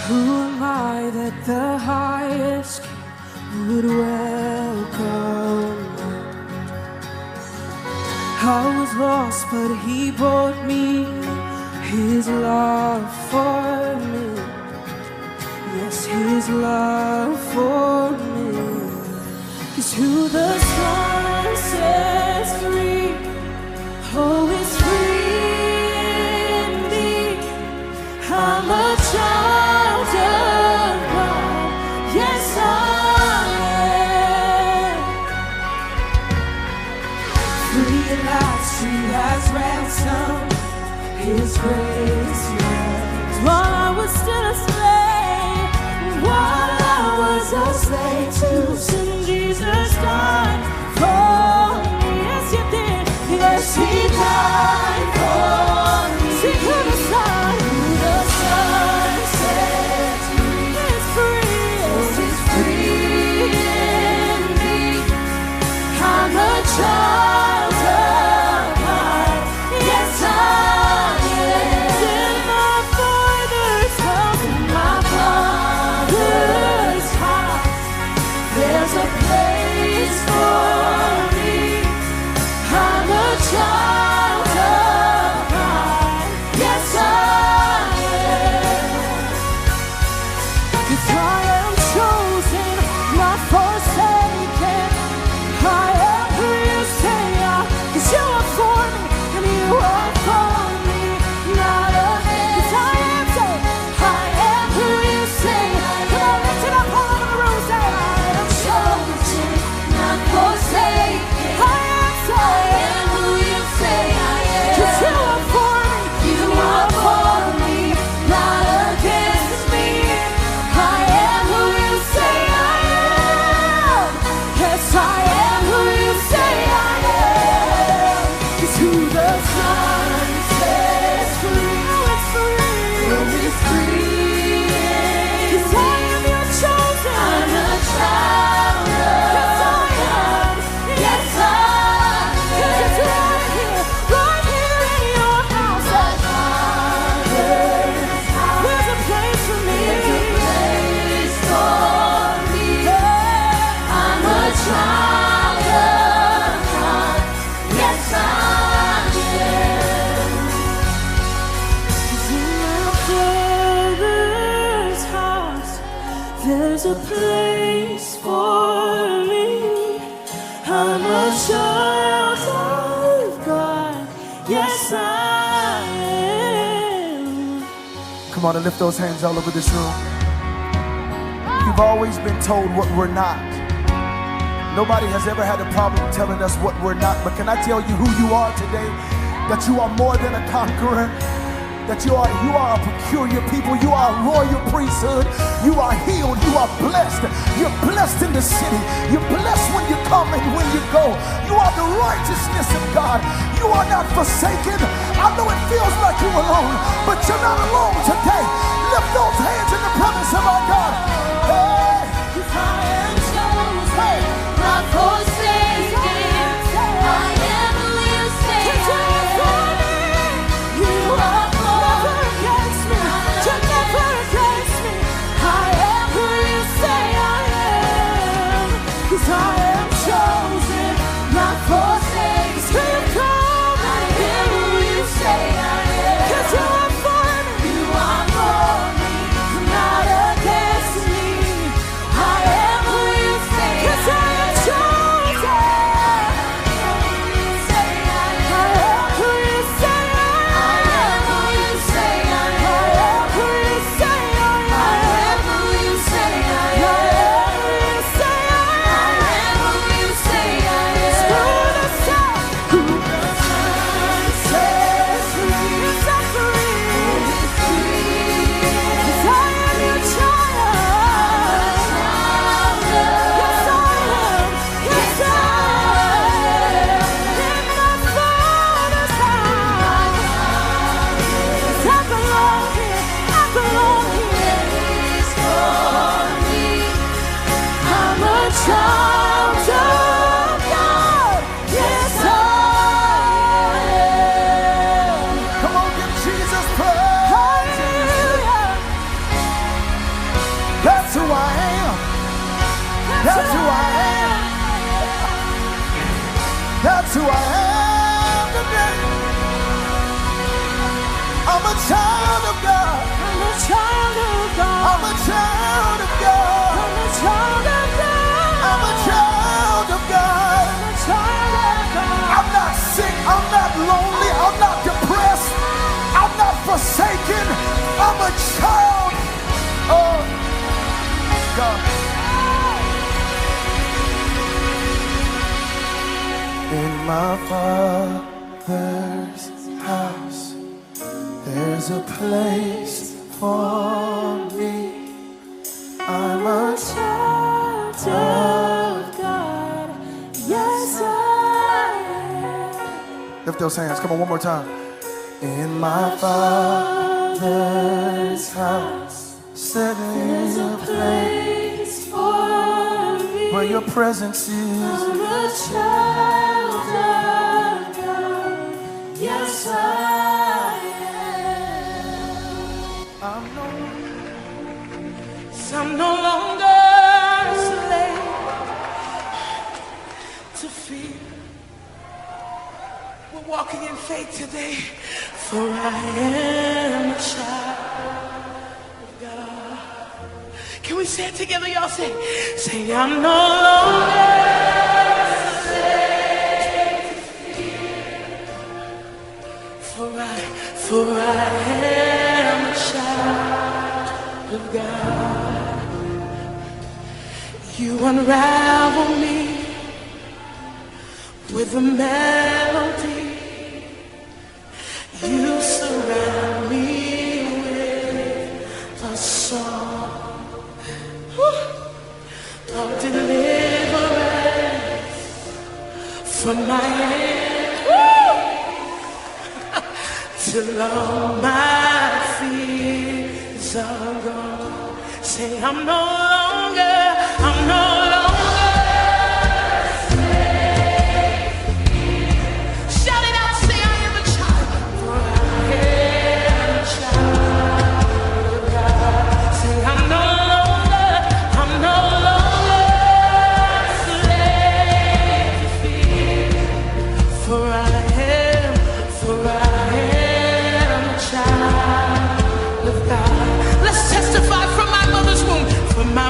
Who am I that the highest would welcome me? I was lost, but he brought me his love for me. Yes, his love for me. 'Cause who the Son sets free, oh, is free indeed. I'm a child of God, yes I am. Free at last, he has ransomed his grace love. While I was still a slave, while I was a slave to sin, Jesus died for me. Yes, he did. Yes, he died for me. See who the Son sets free. He's free. Yes, he's free indeed. I'm a child of God. Yes, I am. In my Father's house, in my Father's house, there's a place for me. I'm a child of God. Yes, I am. 'Cause I am chosen, not forsaken. I am who you say I am. 'Cause you are for me, and you are for me. Not again. 'Cause I am saved. I am who you say I am. Come on, lift it up all over the room. Say I am chosen, not forsaken. I am who you say I am. 'Cause you are for me. You are for me, not against me. I am who you say I am. Yes, I am who you say I am. 'Cause who the Son sets free, oh, it's free. Oh, it's free. 'Cause I am your chosen. I'm a child of God. Yes, I am. 'Cause it's right here in your house. There's a place for me. There's a place for me. I'm a child of God. Yes, I am. 'Cause in my Father's house, there's a place for me. I'm a child of God. Yes, I am. Come on and lift those hands all over this room. You've always been told what we're not. Nobody has ever had a problem telling us what we're not. But can I tell you who you are today? That you are more than a conqueror. That you are a peculiar people. You are a royal priesthood. You are healed. You are blessed. You're blessed in the city. You're blessed when you come and when you go. You are the righteousness of God. You are not forsaken. I know it feels like you're alone, but you're not alone today. Lift those hands in the presence of our God. Hey. 'Cause I am chosen, not forsaken. I am who you say I am. You are never against me. You're never against me. I am who you say I am. 'Cause I am chosen, not forsaken. Still come. I am who you say I am. 'Cause you are for me. You are I am today. I'm a child of God. I'm a child of God. I'm a child of God. I'm a child of God. I'm a child of God. I'm a child of God. I'm not sick. I'm not lonely. I'm not depressed. I'm not forsaken. I'm a child of God. In my Father's house, there's a place for me. I'm a child of God. Yes, I am. Lift those hands. Come on, one more time. In my Father's house, there's a place for me. Where your presence is. I'm a child of God. Yes, I am. I'm no longer a slave to fear. We're walking in faith today, for I am a child of God. Can we say it together, y'all? Say, I'm no longer a slave to fear, for I am a child of God. You unravel me with a melody. You surround me with a song of deliverance from my end till all my fears are gone. Say, I'm no longer shout it out, say I am a child, for I am a child of God. Say I'm no longer slave to fear, for I am a child of God. Let's testify from my mother's womb, for my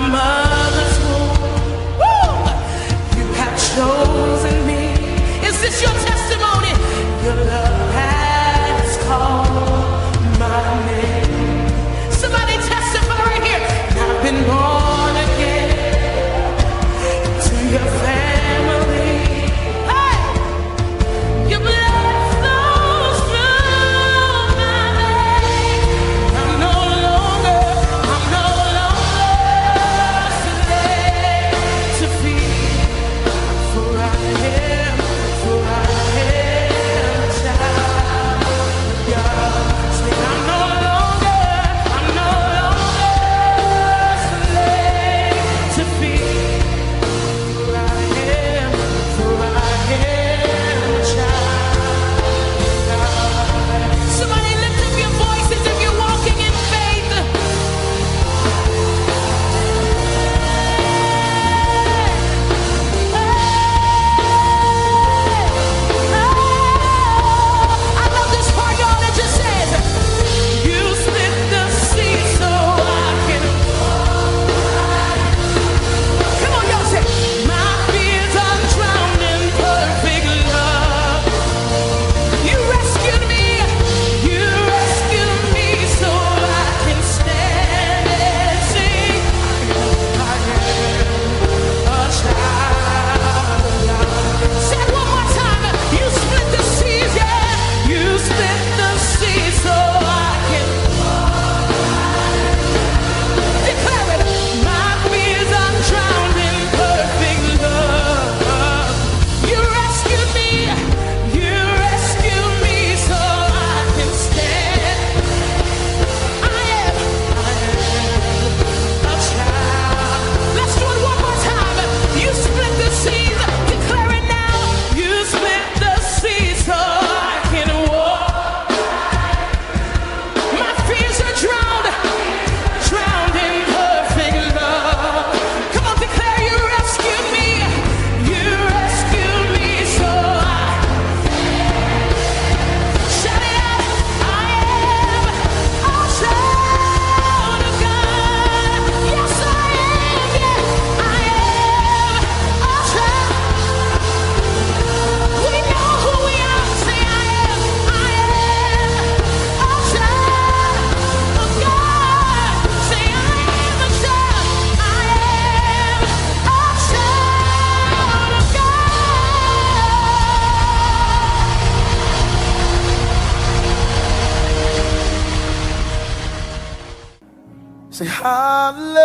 Say hallelujah.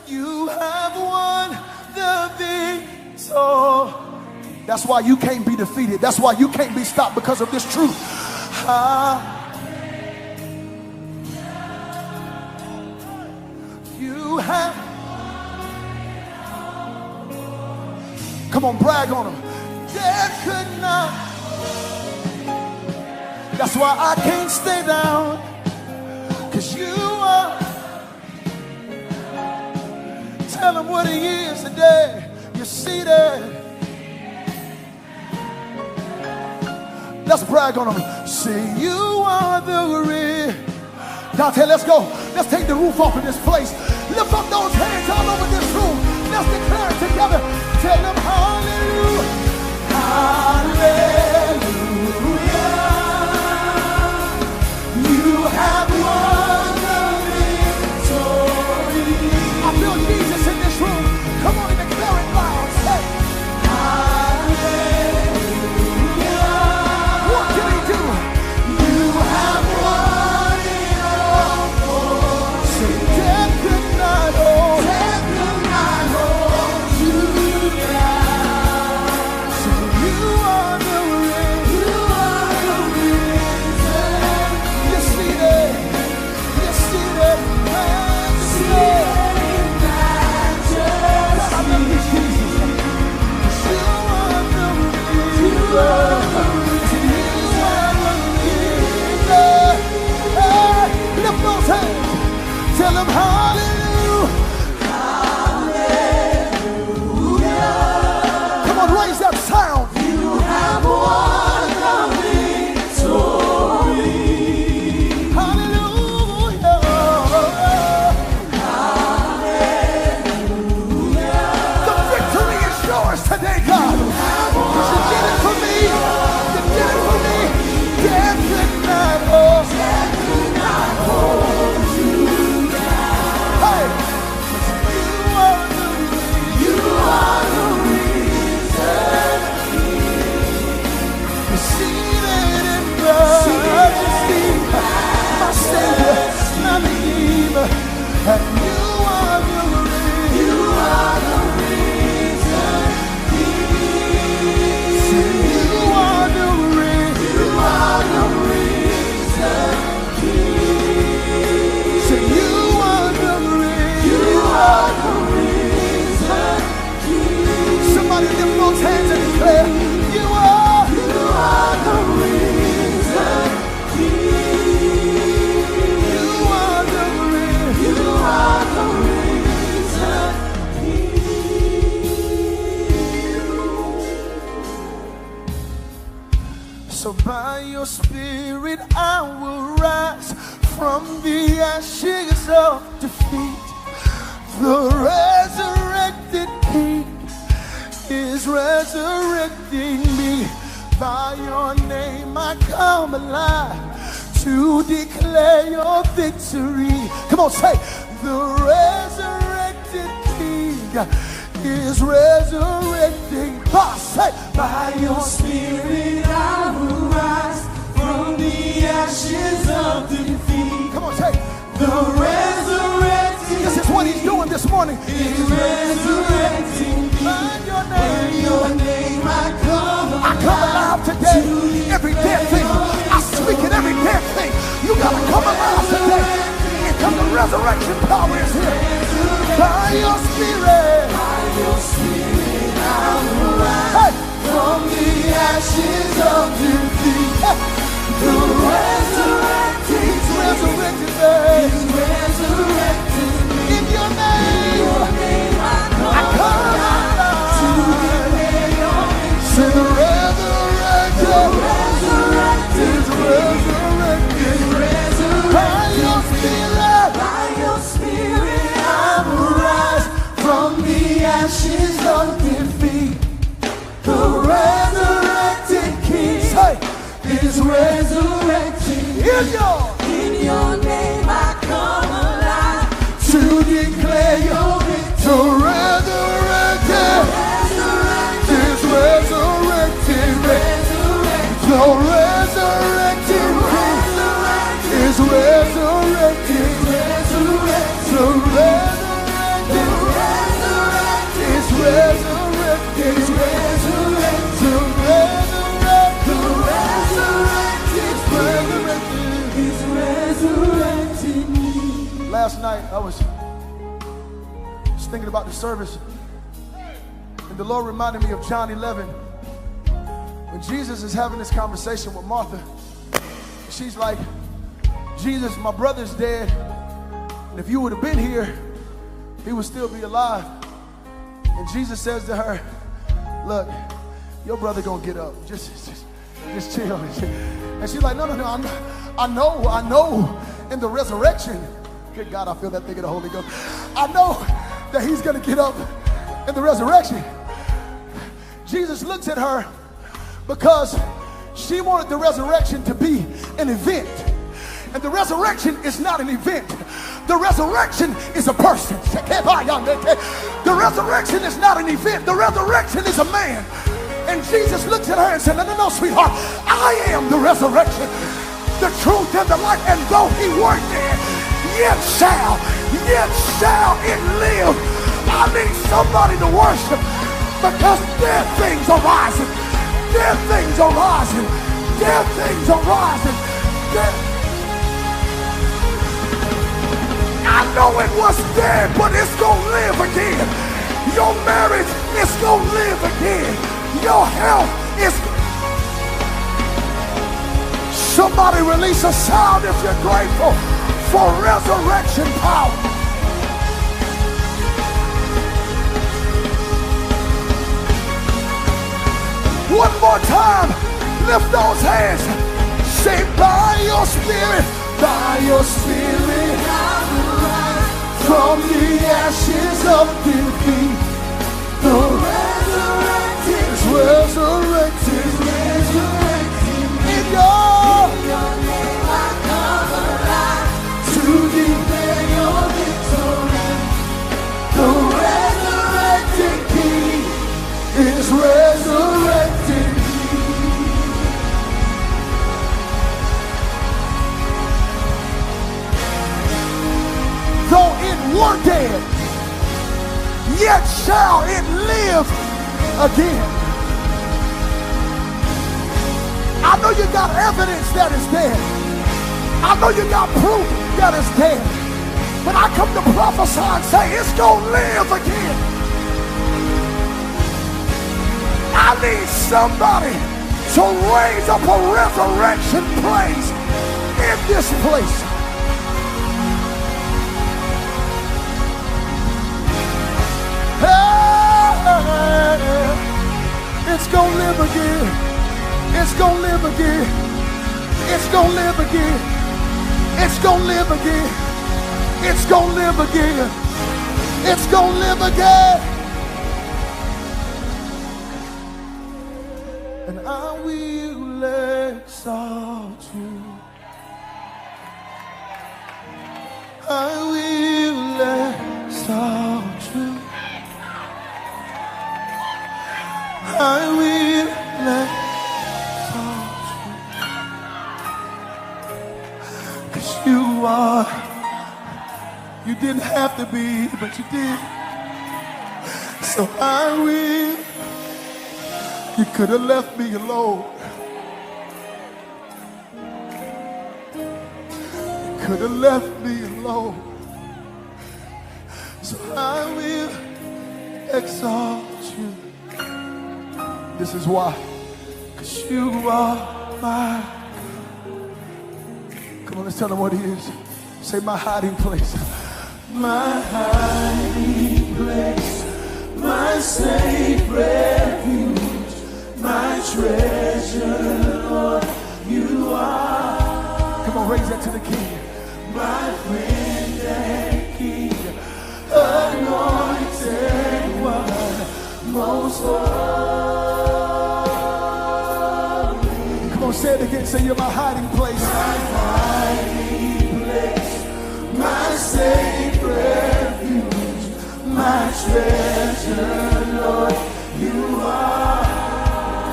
You have won the victory. That's why you can't be defeated. That's why you can't be stopped, because of this truth. You have. Come on, brag on them. There could not. That's why I can't stay down, because you are. Tell them what he is today. You're seated. Let's brag on them. Say you are the real. Dante, let's go. Let's take the roof off of this place. Lift up those hands all over this room. Let's declare it together. Tell them hallelujah. Hallelujah. You have won the victory. I feel Jesus in this room. Come on and declare it loud. Say hallelujah. What did he do? You have won it all for. Say death could not hold. Death could not hold you down. Say you are the reason. You are the reason. You see that. You see that. I love you, Jesus. You are the reason. You are the reason. Hey, lift those hands. Tell them hallelujah. Hallelujah. Come on, raise that sound. You have won the victory. Hallelujah. Hallelujah. The victory is yours today, God. Because you did it for me. You did it for me. Death could not hold. Death could not hold you down. Hey, you are the reason. You are the reason. You're seated in majesty, my Savior, my Redeemer, and you are the reason. You are the reason. Say you are the reason. You are the reason. Say you are the reason. You are the reason. Somebody lift those hands and declare, you are the reason. You are the reason. You are the reason. So by your spirit I will rise from the ashes of defeat. The resurrected King is resurrecting me. By your name I come alive to declare your victory. Come on, say, the resurrected King is resurrecting. Say, by your spirit I will rise from the ashes of defeat. Come on, say, the resurrected. This is what he's doing this morning. He's resurrecting me. By your name I come alive today. Every dead thing, I speak it, every dead thing. You gotta come alive today. Here comes the resurrection power is here. By your spirit I will rise from the ashes of defeat. The resurrected, he's resurrected me. He's resurrected me. In your name I come alive to declare your victory. Say the resurrected, is resurrected. By your spirit I will rise from the ashes of defeat. The resurrected King is resurrecting Last night I was thinking about the service, and the Lord reminded me of John 11. When Jesus is having this conversation with Martha, she's like, Jesus, my brother's dead, and if you would have been here, he would still be alive. And Jesus says to her, look, your brother gonna get up. Just chill. And she's like, no, I know in the resurrection. Good God, I feel that thing in the Holy Ghost. I know that he's gonna get up in the resurrection. Jesus looks at her because she wanted the resurrection to be an event. And the resurrection is not an event. The resurrection is a person. The resurrection is not an event. The resurrection is a man. And Jesus looks at her and said, no, sweetheart, I am the resurrection, the truth, and the life. And though he weren't dead, yet shall it live. I need somebody to worship, because dead things are rising. Dead things are rising. Dead things are rising. I know it was dead, but it's gonna live again. Your marriage is gonna live again. Your health is. Somebody release a sound if you're grateful for resurrection power. One more time, lift those hands. Say, by your spirit, from the ashes of defeat, the resurrected is resurrected. In your name I come alive to declare your victory. The resurrected King is resurrected. Though it were dead, yet shall it live again. I know you got evidence that it's dead. I know you got proof that it's dead. But I come to prophesy and say it's gonna live again. I need somebody to raise up a resurrection praise in this place. It's gonna live again. It's gonna live again. It's gonna live again. It's gonna live again. It's gonna live again. It's gonna live again. And I will exalt you. I will exalt you. I will exalt you. 'Cause you are. You didn't have to be, but you did. So I will. You could have left me alone. You could have left me alone. So I will exalt you. This is why. 'Cause you are my. Come on, let's tell them what he is. Say, my hiding place. My hiding place. My safe refuge. My treasure, Lord, you are. Come on, raise that to the King. My friend and King. Anointed one. Most holy. Say it again, say you're my hiding place. My hiding place, my safe refuge, my treasure, Lord, you are.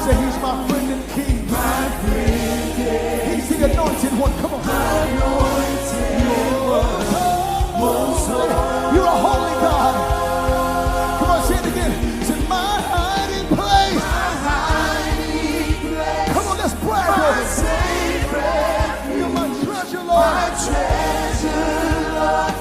Say he's my friend and King. My friend and he's the anointed one, come on. Anointed one, most holy. You're a holy God. Come on, say it again. Say my hiding place. My safe refuge, you're my treasure, Lord. My treasure, Lord.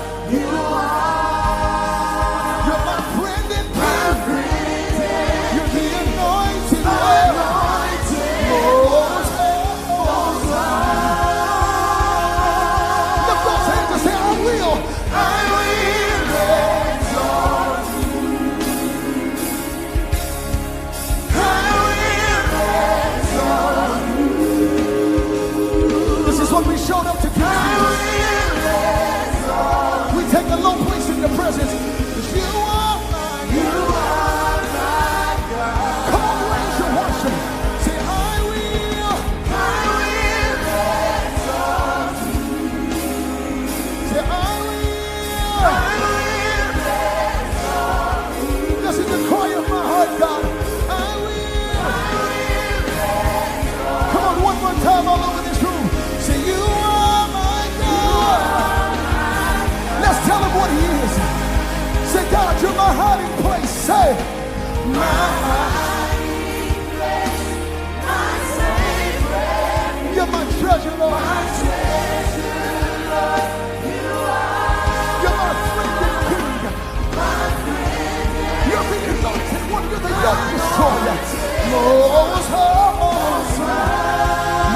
is what we showed up to do. We take a low place in your presence. 'Cause you are my God. Come on, raise your worship. Say, I will exalt you. Say, I will exalt you. This is the cry of my heart, God. I will exalt. Come on, one more time all over this room. Say, you are my God. Let's tell him what he is. Say, God, you're my hiding place. Say, my hiding place, my safe refuge. You're my treasure, Lord. My treasure, Lord. You are. You're my friend and king. My friend. You're the anointed one. You're the yoke destroyer. Most high.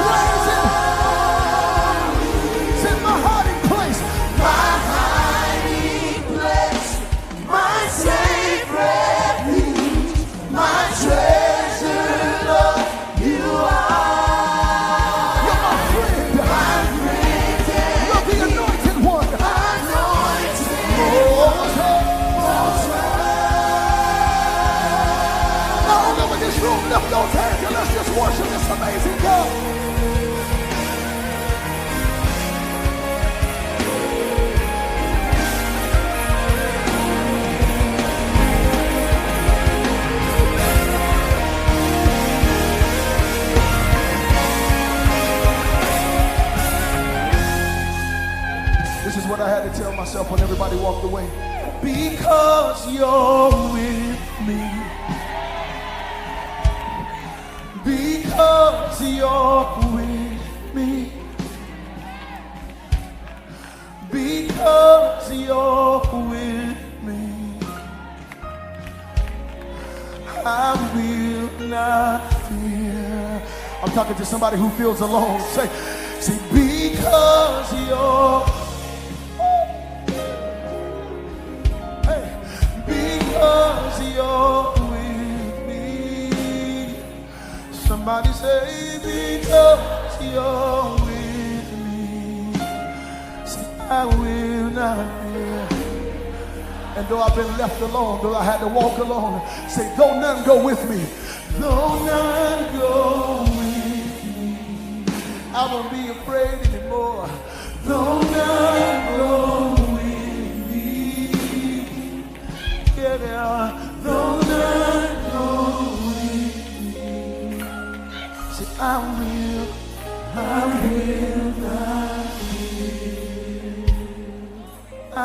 Raise it. Say, my hiding place. My hiding place. My safe refuge. My treasure, Lord. You are. You're my friend. My friend. You're the anointed one. Anointed. Most high. Now all over this room, lift those hands and let's just worship this amazing God. This is what I had to tell myself when everybody walked away. Because you're with me. Because you're with me. Because you're with me. I will not fear. I'm talking to somebody who feels alone. Say, because you're because you're with me. Somebody say, because you're with me. Say, I will not fear. And though I've been left alone, though I had to walk alone, say, though none go with me, though none go with me, I won't be afraid anymore. Though none go with me, yeah, though none go with me, say, I will not fear. I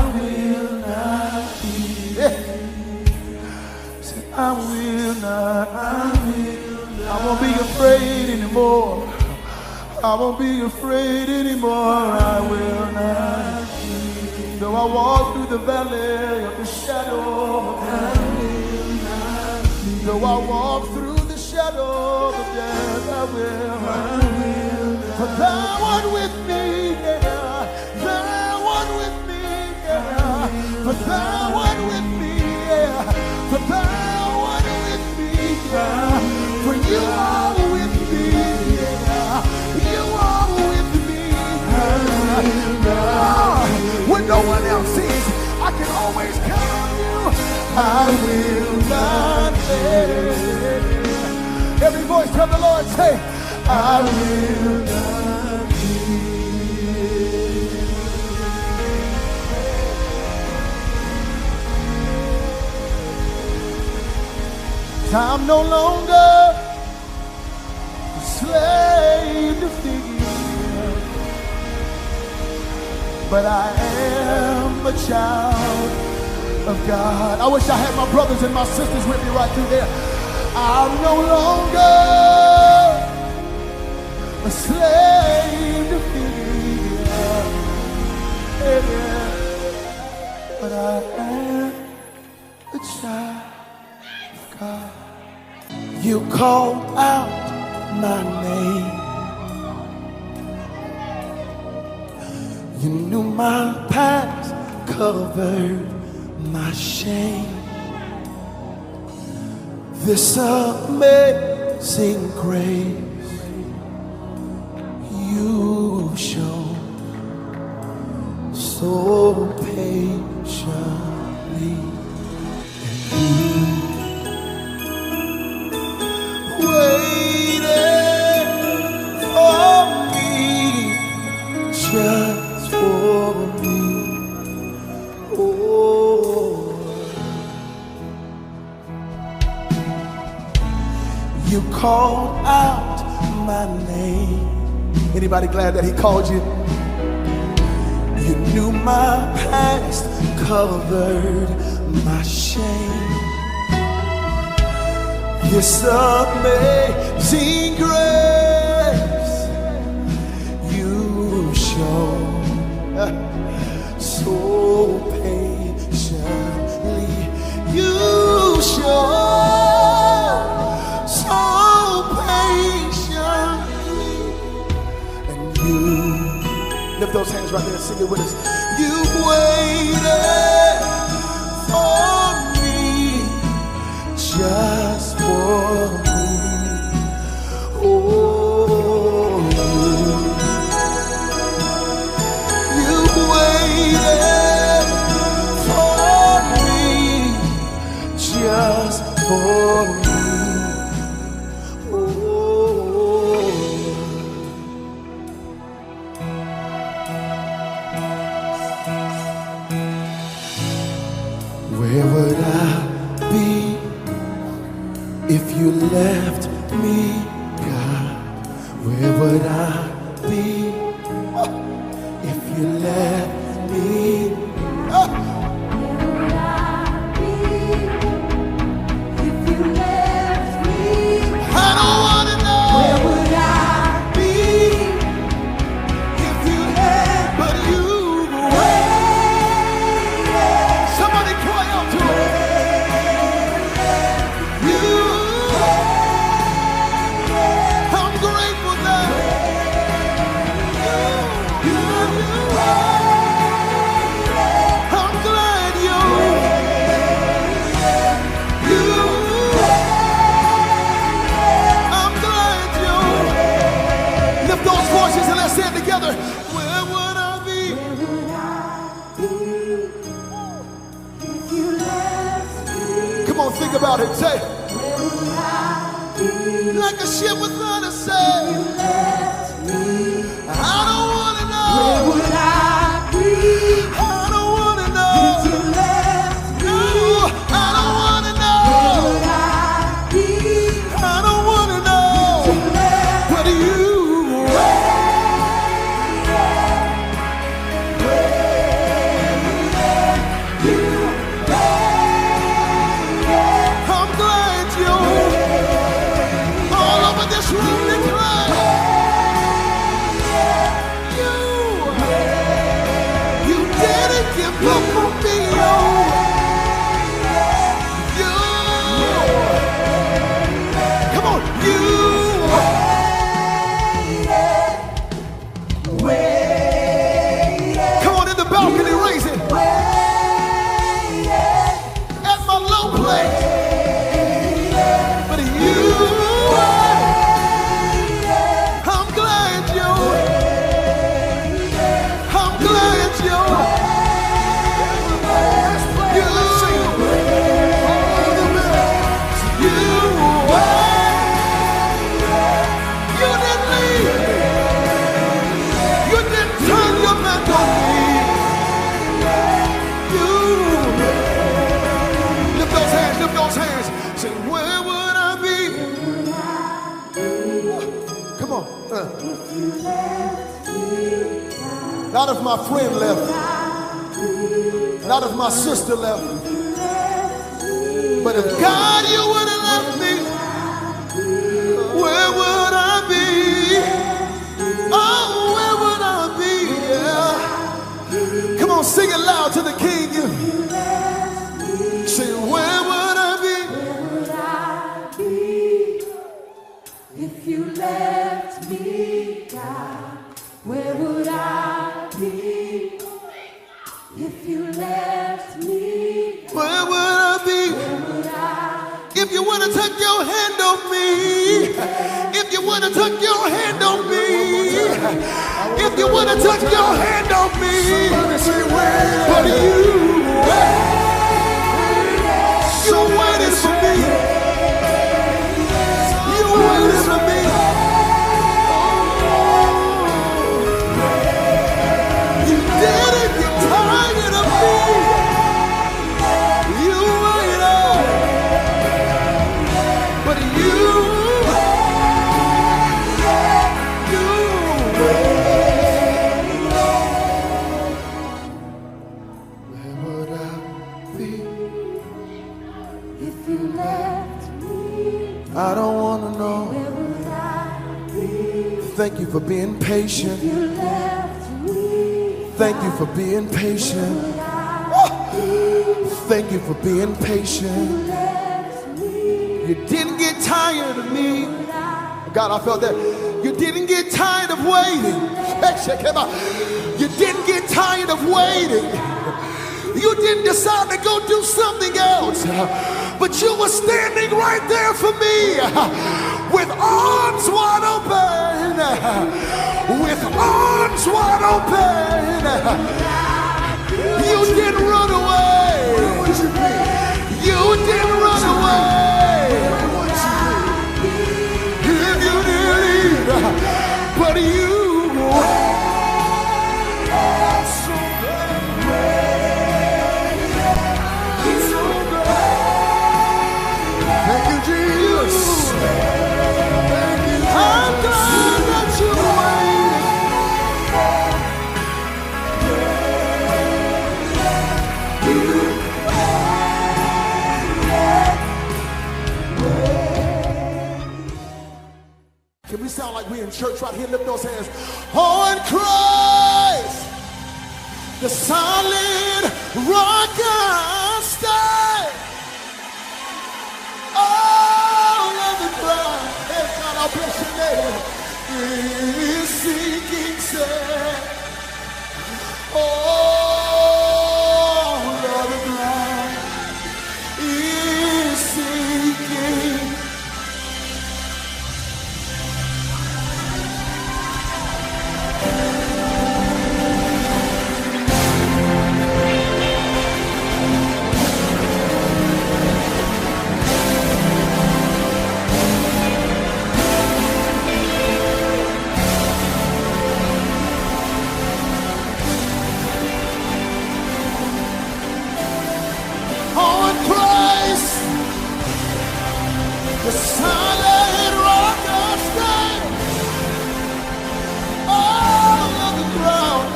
will not fear. Say, I won't be afraid anymore. I won't be afraid anymore. I will not fear. Though I walk through the valley of the shadow of death, though I walk through the shadow of death, I will. For thou art with me, yeah. Thou art with me, yeah. For thou art with me, yeah. For thou art with me, yeah. For you are with me, yeah. You are with me, yeah. When no one else is, I can always count on you. I will not fail. Every voice from the Lord say, I will not fear. I'm no longer a slave to fear, but I am a child of God. I wish I had my brothers and my sisters with me right through there. I'm no longer a slave to fear, but I am a child of God. You called out my name. You knew my past, covered my shame. This amazing grace patiently. Waited for me, just for me. Oh, you called out my name. Anybody glad that he called you? You knew my past, covered my shame. This amazing grace you show so patiently. You show so patiently. And you lift those hands right there and sing it with us. You waited for me, just for me. Oh, you waited for me, just for me. Where would I be if you left me, God? Where would I be if you left me? Where would I be if you left me? I don't want to know. Where would I be if you left, but you waited. Somebody cry out to him. I'm grateful that I'm glad you I'm glad you lift those voices and let's say it together. Where would I be? if you left me? Come on, think about it. Say, Where would I be like a ship without a if sail. you left me? I don't want to know. Where would I be I don't want to if know. you left me? No, I don't want to Where know. would I be I don't want to know. if you left But you I'm glad you all over this room declare you didn't give up on me. Come on, come on in the balcony, raise it at my low place. But you, I'm glad you, I'm glad you, you didn't leave, you didn't turn your back on me. You lift those hands, lift those hands. Say, where would I be? Come on. Not if my friend left, not if my sister left, but if God, you would have left me, where would I be? Oh, where would I be? Yeah. Come on, sing it loud to the King. Say, where would I be? if you left me, God? Where would I be if you left me? Where would I be? If you would have took your hand on me, if you would have took your hand on me, If you would have touched your hand on me, but you waited for me. You waited for me. You didn't get tired of me. You waited, but you where would I be if you left me? I don't want to know. Where would I be? Thank you for being patient. If you left me. Thank you for being patient. Thank you for being patient. You didn't get tired of me. God, I felt that. You didn't get tired of waiting. You didn't get tired of waiting. You didn't decide to go do something else. But you were standing right there for me with arms wide open. With arms wide open. You didn't run away. You didn't run away. If you did leave, but you so good. Thank you, Jesus. I'm glad that you Can we sound like we in church right here? Lift those hands. On Christ, the solid rock I stand. All of the ground, hey God, I'll bless your name, is sinking sand. All of the ground is sinking. The solid rock I stand. All of the ground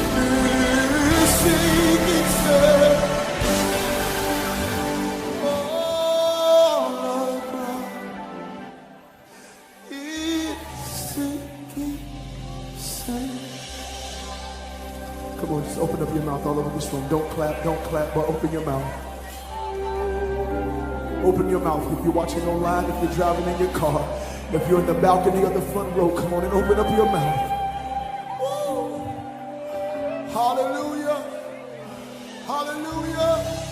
is sinking sand. All of the ground is sinking sand. Come on, just open up your mouth all over this room. Don't clap, but open your mouth. Open your mouth. If you're watching online, if you're driving in your car, if you're in the balcony or the front row, come on and open up your mouth. Woo. Hallelujah. Hallelujah.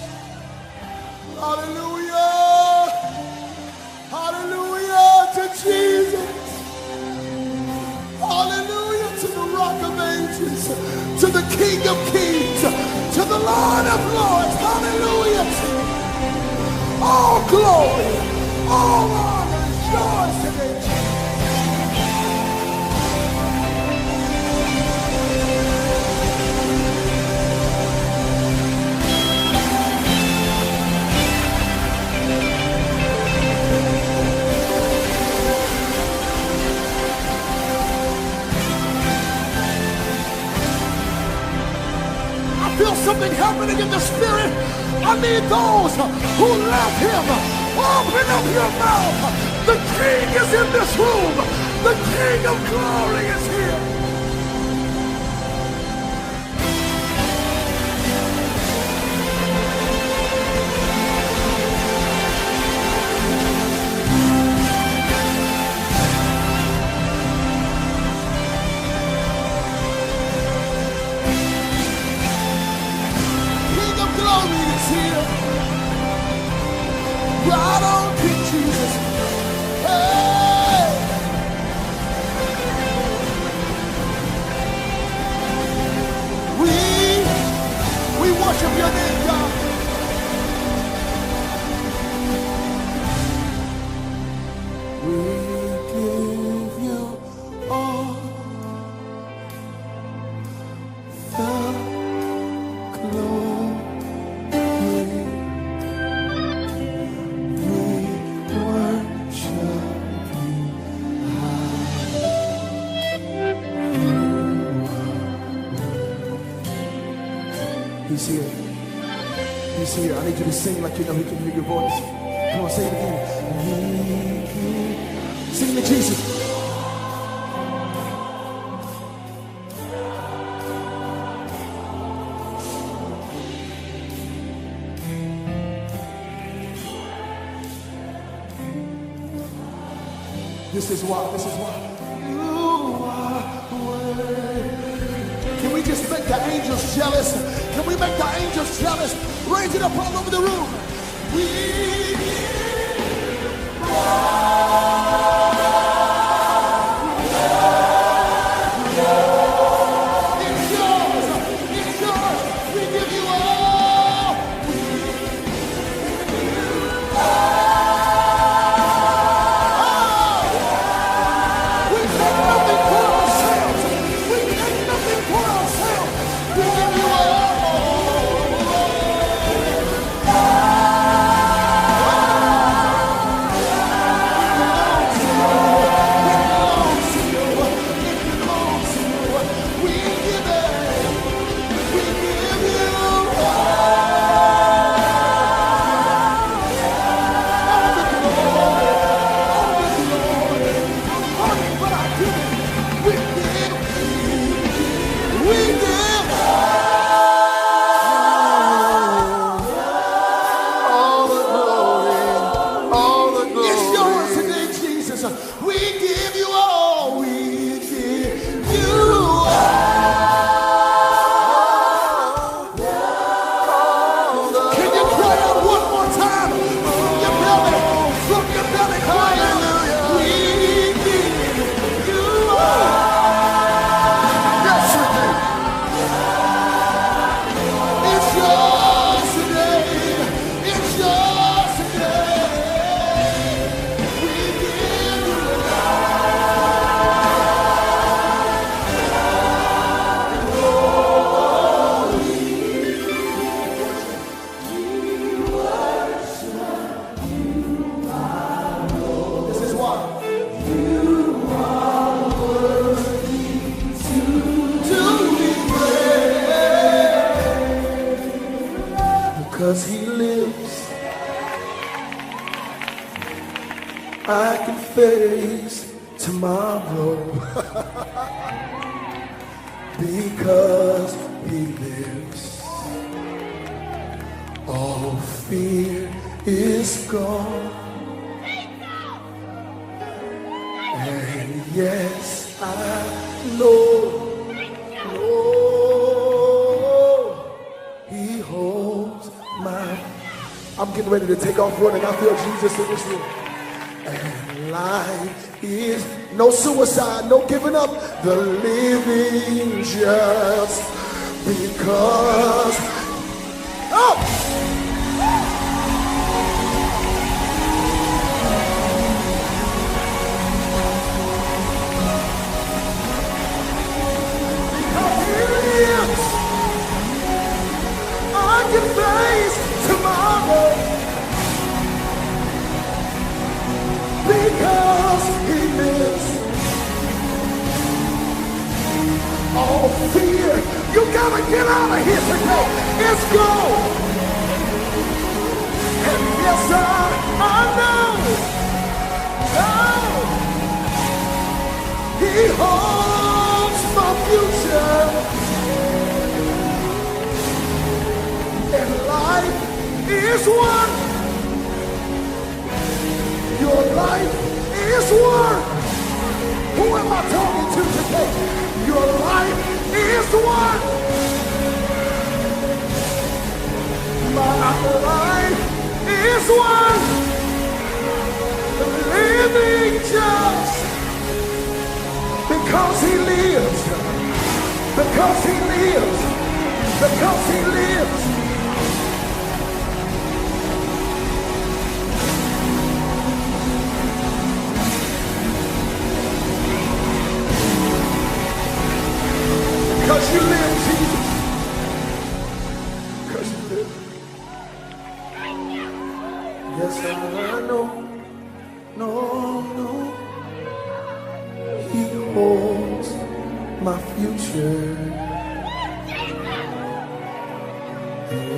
Hallelujah. Hallelujah to Jesus. Hallelujah to the Rock of Ages, to the King of Kings, to the Lord of Lords. Hallelujah. All glory, all honor is yours today, I feel something happening in the spirit. I need those who love him. Open up your mouth. The King is in this room. The King of glory is here. King of glory is here. Right on, King Jesus. Hey! He's here. He's here. I need you to sing like you know he can hear your voice. Come on, say it again. Sing to Jesus. This is why. This is why. You are worthy. Can we just make the angels jealous? Can we make the angels jealous? Raise it up all over the room. We it's yours. It's yours. We give you all. We take nothing for ourselves. We take nothing for ourselves. We give you all. Because he lives, I can face tomorrow. Because he lives, all fear is gone. And yes, I know. I'm getting ready to take off running. I feel Jesus in this room. And life is no suicide, no giving up. The living just because. Oh! Because he lives, I can face tomorrow. Because he lives, all fear, you gotta get out of here today. It's gone. And yes, I know. Oh, he holds my future. And life is one. Your life is one. Who am I talking to today? Your life is one. My life is one. Living just because he lives. Because he lives. Because he lives. Because you live, Jesus. Because you live. Yes, I know. No. He holds my future.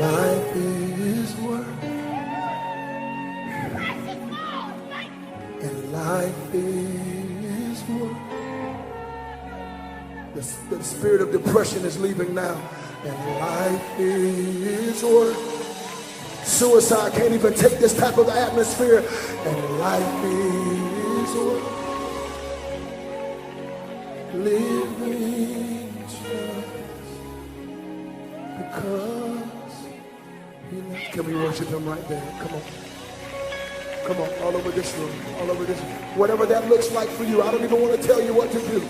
Life is worth, and life is worth. The spirit of depression is leaving now, and life is worth. Suicide can't even take this type of atmosphere, and life is worth living just because he loves. Can we worship him right there? Come on. Come on, all over this room, all over this room. Whatever that looks like for you, I don't even want to tell you what to do.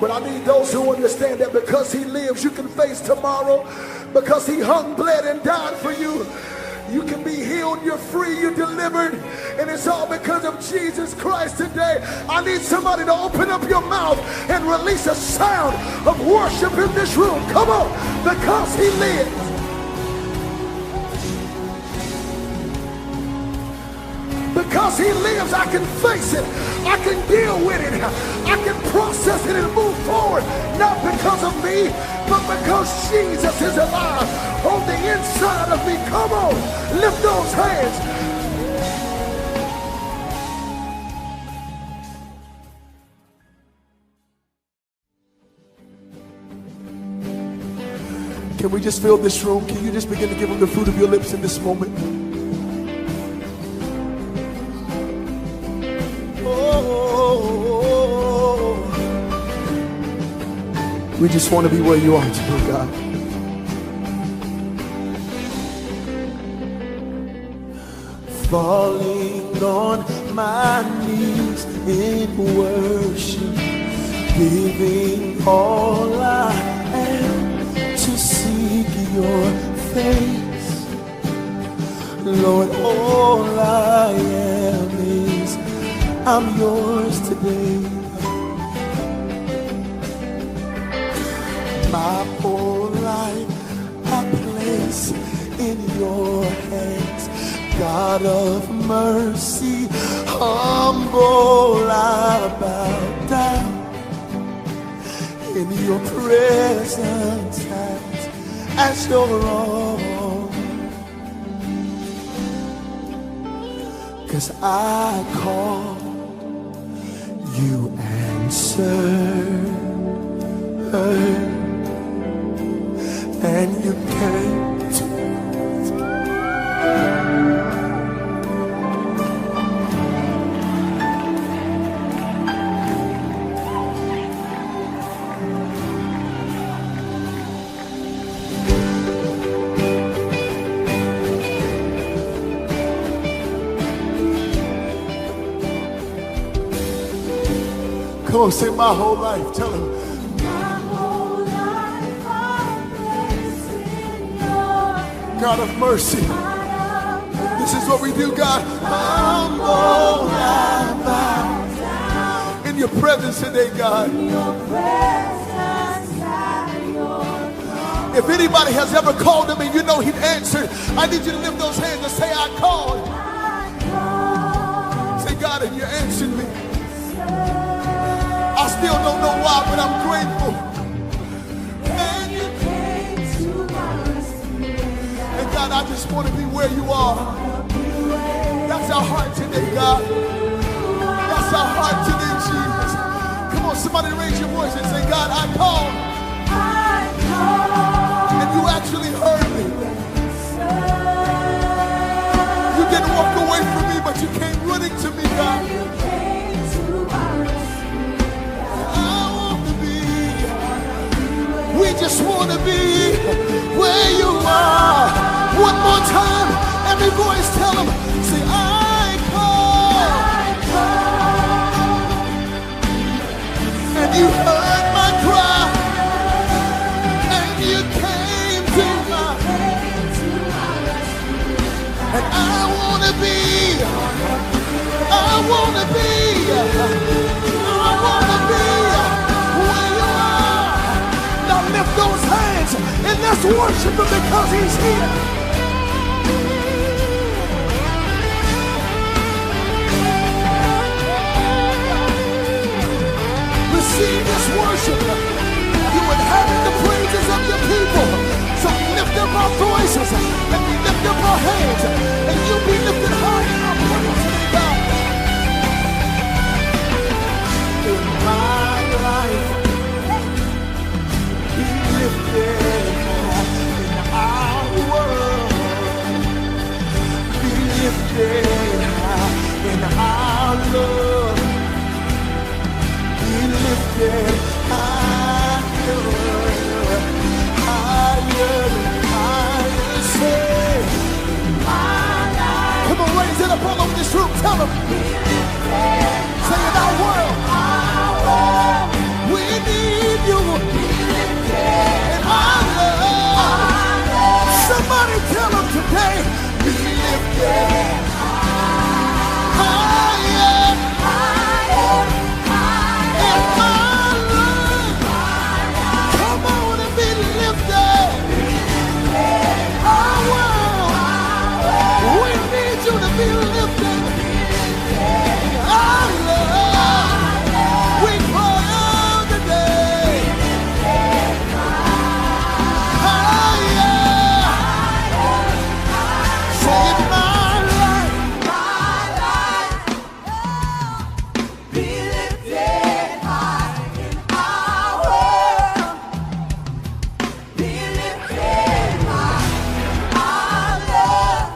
But I need those who understand that because he lives, you can face tomorrow. Because he hung, bled, and died for you, you can be healed, you're free, you're delivered. And it's all because of Jesus Christ today. I need somebody to open up your mouth and release a sound of worship in this room. Come on, because he lives. Because he lives, I can face it. I can deal with it. I can process it and move forward. Not because of me, but because Jesus is alive on the inside of me. Come on, lift those hands. Can we just fill this room? Can you just begin to give him the fruit of your lips in this moment? We just want to be where you are today, God. Falling on my knees in worship, giving all I am to seek your face. Lord, all I am is I'm yours today. My whole life I place in your hands. God of mercy, humble I bow down in your presence as your own. 'Cause I call, you answer. And you came to come on, say my whole life, tell him. God of mercy, this is what we do, God. In your presence today, God. If anybody has ever called him and you know he'd answered, I need you to lift those hands and say, I called. Say, God, and you answered me. I still don't know why, but I'm grateful. God, I just want to be where you are. That's our heart today, God. That's our heart today, Jesus. Come on, somebody raise your voice and say, God, I called. And you actually heard me. You didn't walk away from me, but you came running to me, God. I want to be. We just want to be where you are. One more time, every voice tell them, say, I call. And you heard my cry, and you came to my and I want to be where you are. Now lift those hands, and let's worship him because he's here. Receive this worship. You inhabit the praises of your people. So lift up our voices and we lift up our hands, and you'll be lifted high in our praise, God. In my life, be lifted high in our world. Be lifted high in our love. Be lifted higher, higher, higher. Say, come on, raise it up all over this room. Tell them. Say in our world, we need you. In our love, somebody tell them today, be lifted higher, higher, in our love. Come on and be lifted. Our world, we need you to be lifted. Our love, we cry out today. Higher, say in my life, be lifted high in our world. Be lifted high in our love.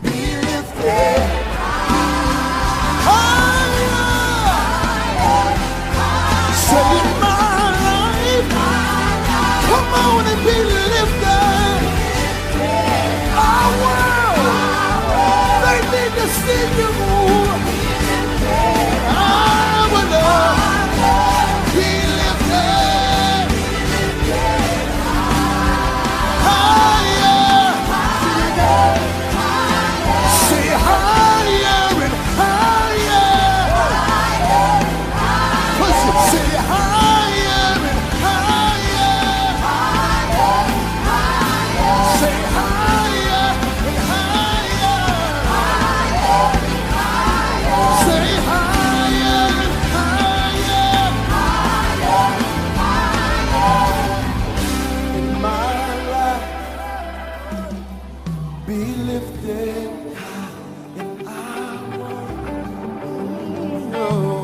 Be lifted say in my life, come on and be lifted. Our world, they need to see you move. Our love, be lifted higher. Say higher and higher. Push it, say higher and higher. Say higher and higher. Say higher and higher. In my life, be lifted high in our world.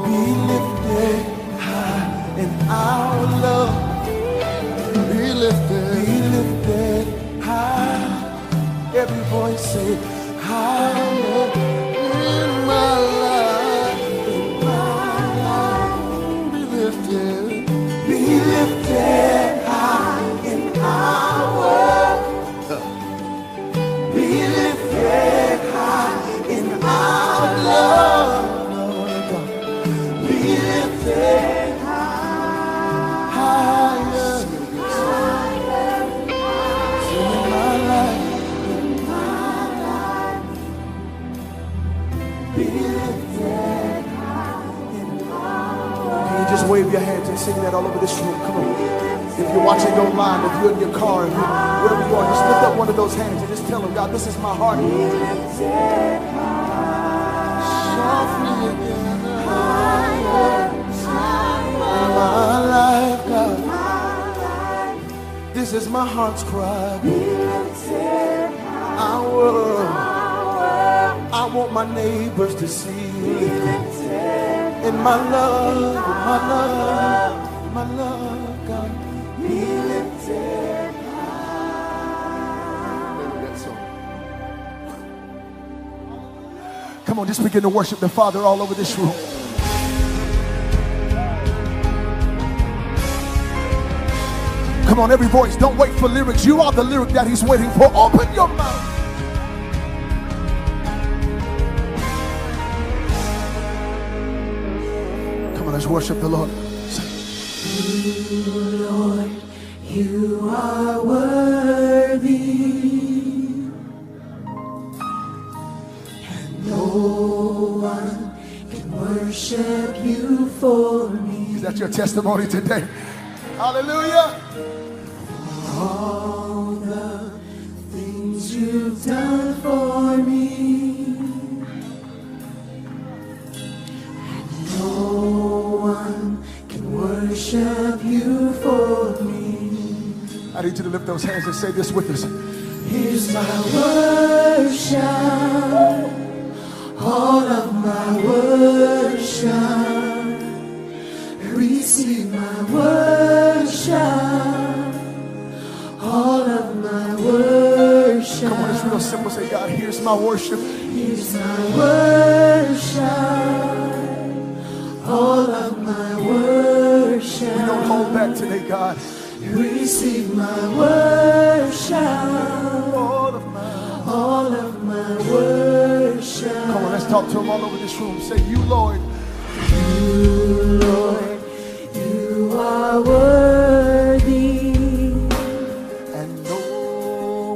Be lifted high in our love. Be lifted high. Every voice say higher in my life. In my life, be lifted high in our world. Be lifted high in our love. Be lifted higher. In my life. Be lifted high in our world. Can you just wave your hands and sing that all over this room? Come on. If you're watching online, if you're in your car, if you're, wherever you are, just lift up one of those hands and just tell them, God, this is my heart. Softly again. My life, God. This is my heart's cry. Our world. I want my neighbors to see in my love, my love, God. Be lifted high. Come on, just begin to worship the Father all over this room. Come on, every voice, don't wait for lyrics. You are the lyric that he's waiting for. Open your mouth. Come on, let's worship the Lord. Lord, you are worthy, and no one can worship you for me. Is that your testimony today? Hallelujah. All the things you've done for me, and no one can worship you for me. I I need you to lift those hands and say this with us. Here's my worship, all of my worship. Receive my worship, all of my worship. Come on, it's real simple. Say, God, here's my worship. Here's my worship, all of my worship. We don't hold back today, God. Receive my worship, All of my worship. Come on, let's talk to him all over this room. Say, you, Lord. You, Lord, you are worthy. And no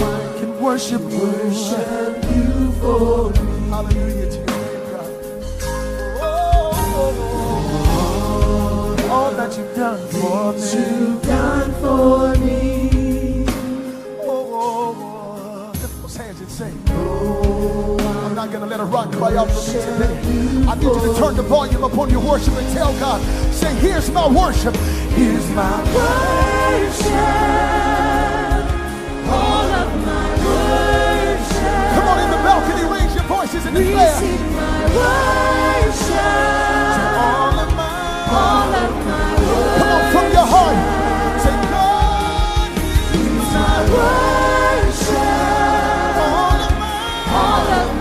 one can worship you for me. Hallelujah to your name, God. All that you've done for me. You've done for me. Lift those hands and say, I'm not going to let a rock cry out for me today. I need you to turn the volume up on your worship and tell God, say, here's my worship. Here's my Worship, all of my worship. Come on in the balcony, raise your voices and declare. Receive my worship, All of my worship. Come on, from your heart. Say, God, here's my worship, all of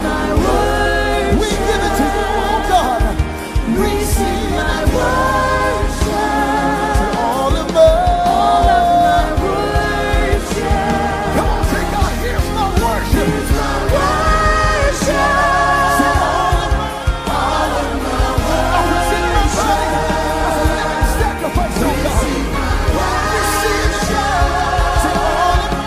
my worship. We give it to you, oh God. Receive my worship, All of my worship. Come on, say, God, here's my worship. Here's my worship, Say, all of my I present my body as a living sacrifice, oh God. Receive it, God. Say, all of my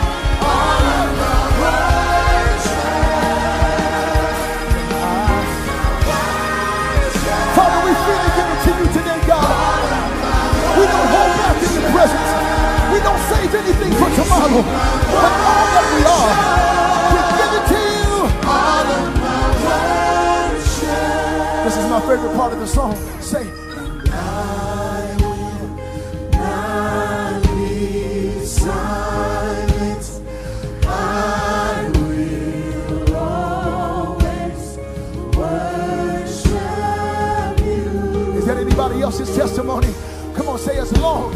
Father, we freely give it to you today, God. We don't hold back in your presence. We don't save anything for tomorrow. But all that we are, we give it to you. This is my favorite part of the song. Say, I will not be silent. I will always worship you. Is that anybody else's testimony? Come on, say as long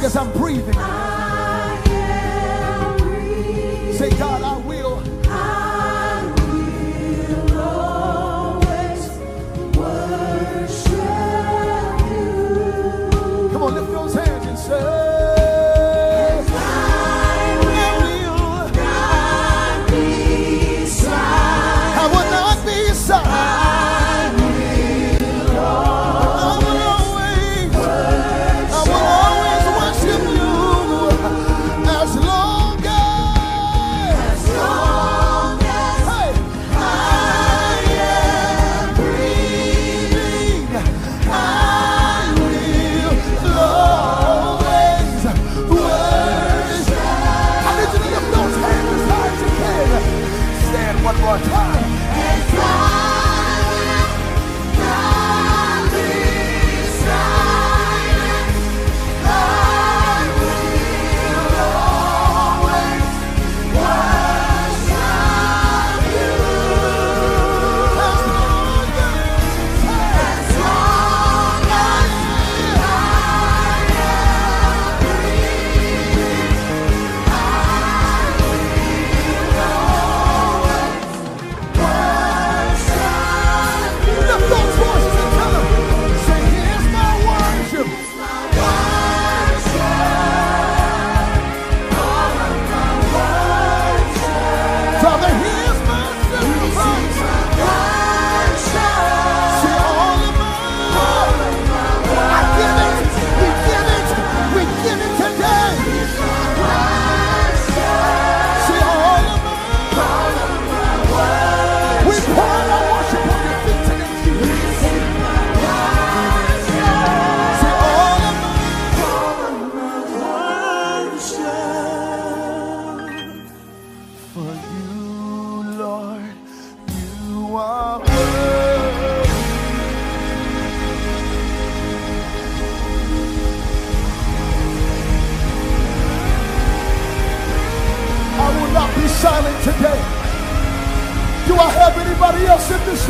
as I'm breathing. Say, God, I will always worship you. Come on, lift those hands and say, I will not be silent. I will not be silent. I will always worship you as long as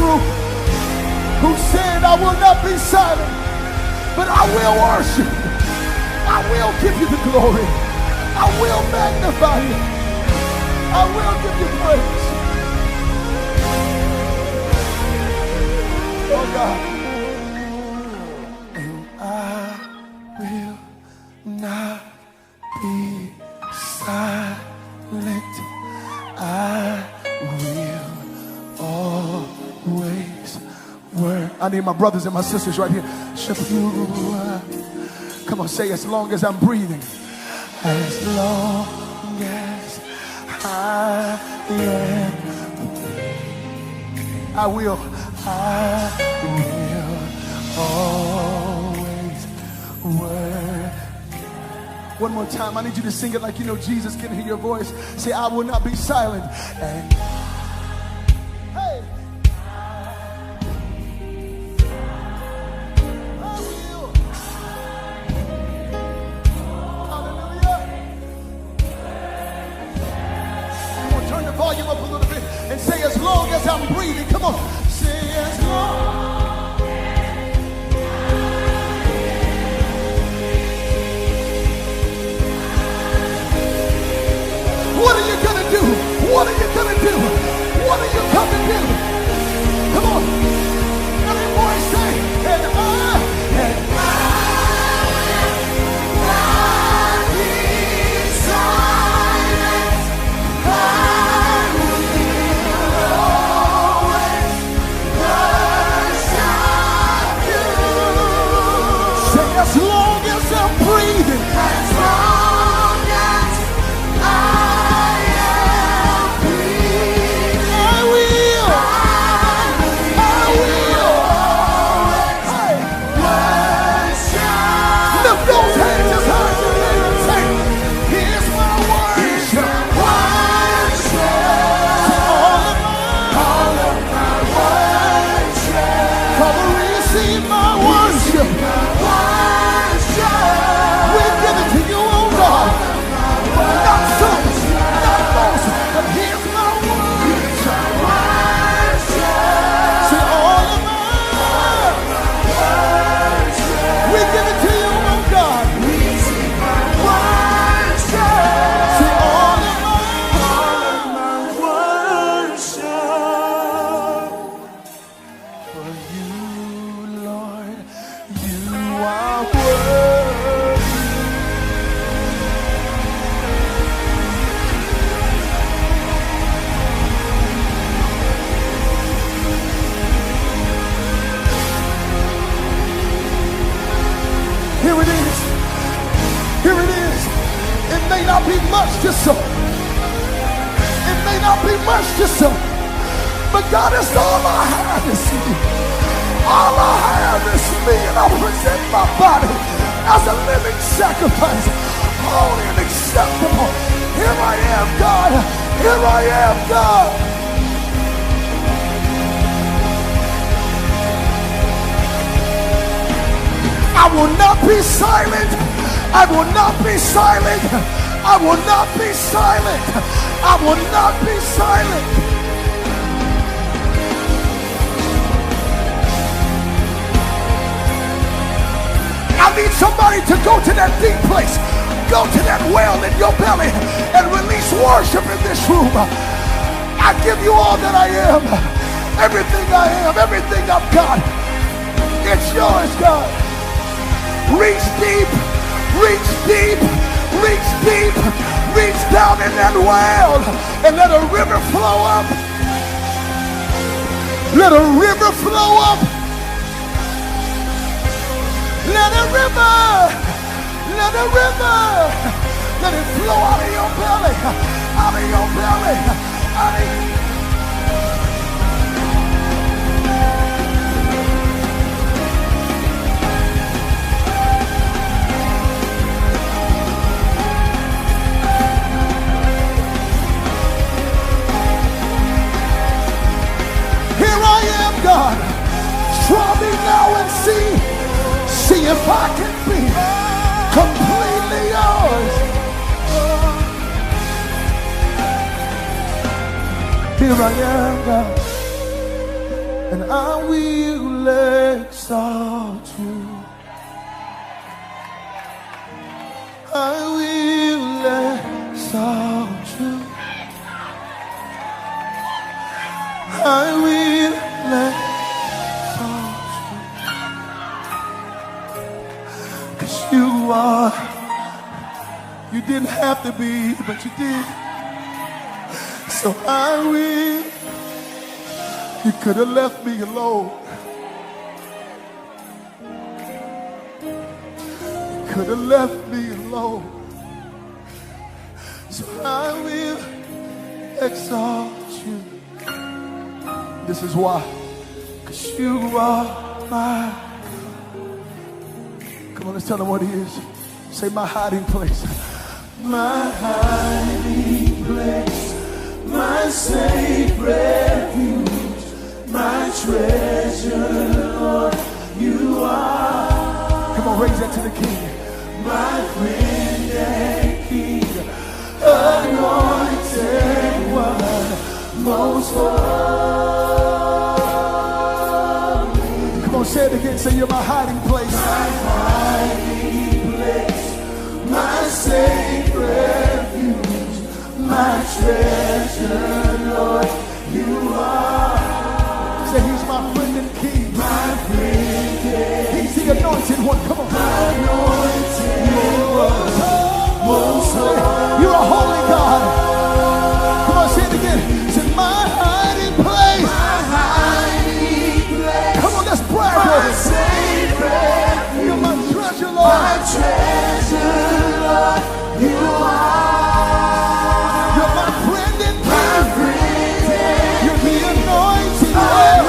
room who said, I will not be silent, but I will worship. I will give you the glory. I will magnify you. I will give you praise. Oh God. And I will not be silent. I will always work. I need my brothers and my sisters right here. Worship you. Come on, say, as long as I'm breathing. As long as I am, I will always work. One more time, I need you to sing it like you know Jesus can hear your voice. Say, I will not be silent. And hey, I will. Hallelujah. Come on, turn the volume up a little bit and say, as long as I'm breathing. Come on, say, as long. What are you gonna do? What are you gonna do? What are you coming to do? Come on. Everybody say, and I will not be silent. I will always worship you. Say, as long as I'm breathing. As long as I but God is all I have is me. All I have is me, and I present my body as a living sacrifice, holy and acceptable. Here I am, God. Here I am, God. I will not be silent. I will not be silent. I will not be silent. I will not be silent. I need somebody to go to that deep place, go to that well in your belly and release worship in this room. I give you all that I am, everything I am, everything I've got. It's yours, God. Reach deep, reach deep, reach deep, reach down in that well and let a river flow up. Let a river flow up. Let a river, let a river, let it flow out of your belly, out of your belly, out of your... Here I am, God. Try me now and see if I can be completely yours. Here I am, God. and I will exalt you. I will exalt you. I will exalt you. 'Cause you are, you didn't have to be, but you did. So I will. You could have left me alone. You could have left me alone. So I will exalt you. This is why. 'Cause you are my God. Come on, let's tell him what he is. Say, my hiding place. My hiding place. My safe refuge. My treasure, Lord, you are. Come on, raise that to the King. My friend and King, anointed one, most holy. Come on, say it again. Say, you're my hiding place. My hiding place. My safe refuge. My treasure, Lord, you are. Say, he's my friend and King. My friend and he's the anointed one. Come on. Anointed one. Most holy. You're a holy God. Come on, say it again. Say, my hiding place. My hiding place. Come on, let's brag over it. You're my treasure, Lord. My treasure, Lord. You are. You're my friend and King. My friend and you're the anointed one.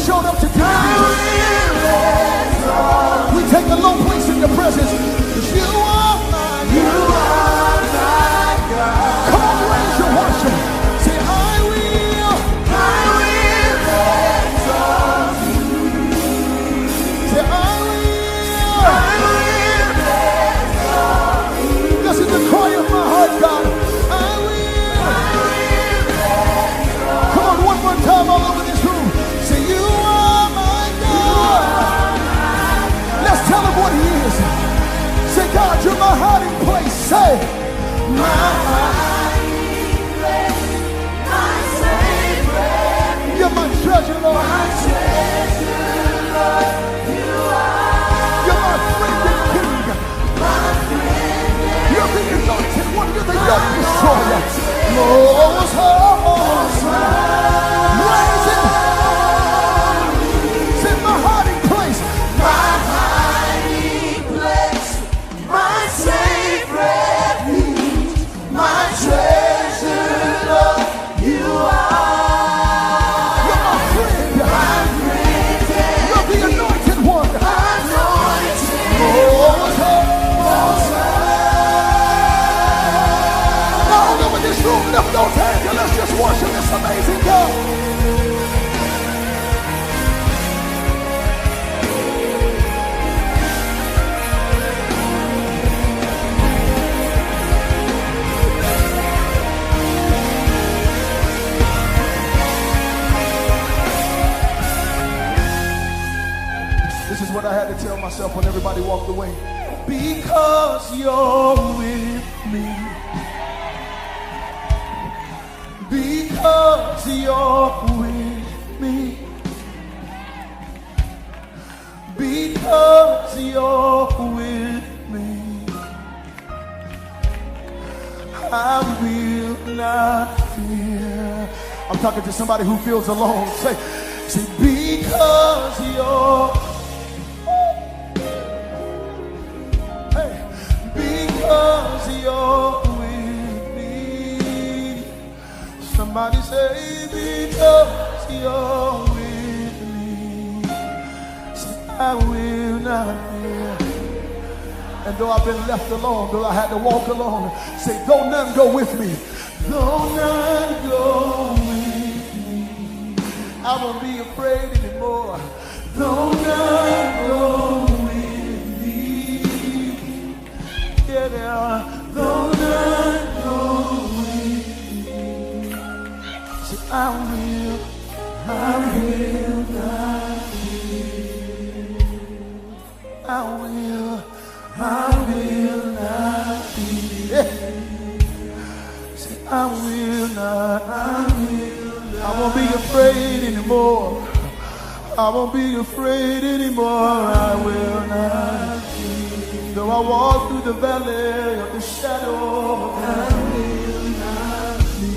Showed up to do. We take a low place in your presence. You are my God. Come on, raise your worship. Say, I will exalt you. Say, I will exalt you. This is the cry of my heart, God. I will exalt. Come on, one more time all over this room. Say, you are my God. Let's tell him what he is. Say, God, you're my hiding place. Say, my hiding place, my safe refuge. You're my treasure, Lord. My treasure, Lord. You are. You're my friend and King. My friend and you're the anointed one. You're the yoke destroyer. Most holy. Raise it. My hiding place, my safe refuge, my treasure, Lord, you are. You're my friend, you're the anointed one. All over this room, lift those hands and let's just worship this amazing God. This is what I had to tell myself when everybody walked away. Because you're with me. Because you're with me. Because you're with me. I will not fear. I'm talking to somebody who feels alone. Say because you're because you're with me. Somebody say because you're with me. Say I will not fear. And though I've been left alone, though I had to walk alone, say though none go with me, Though none go with me, I won't be afraid anymore. Though none go with me, yeah, though none go with me, so I will not fear. I will not fear. Yeah. I will not, I won't be afraid anymore. I won't be afraid anymore. I will not. Though I walk through the valley of the shadow of death,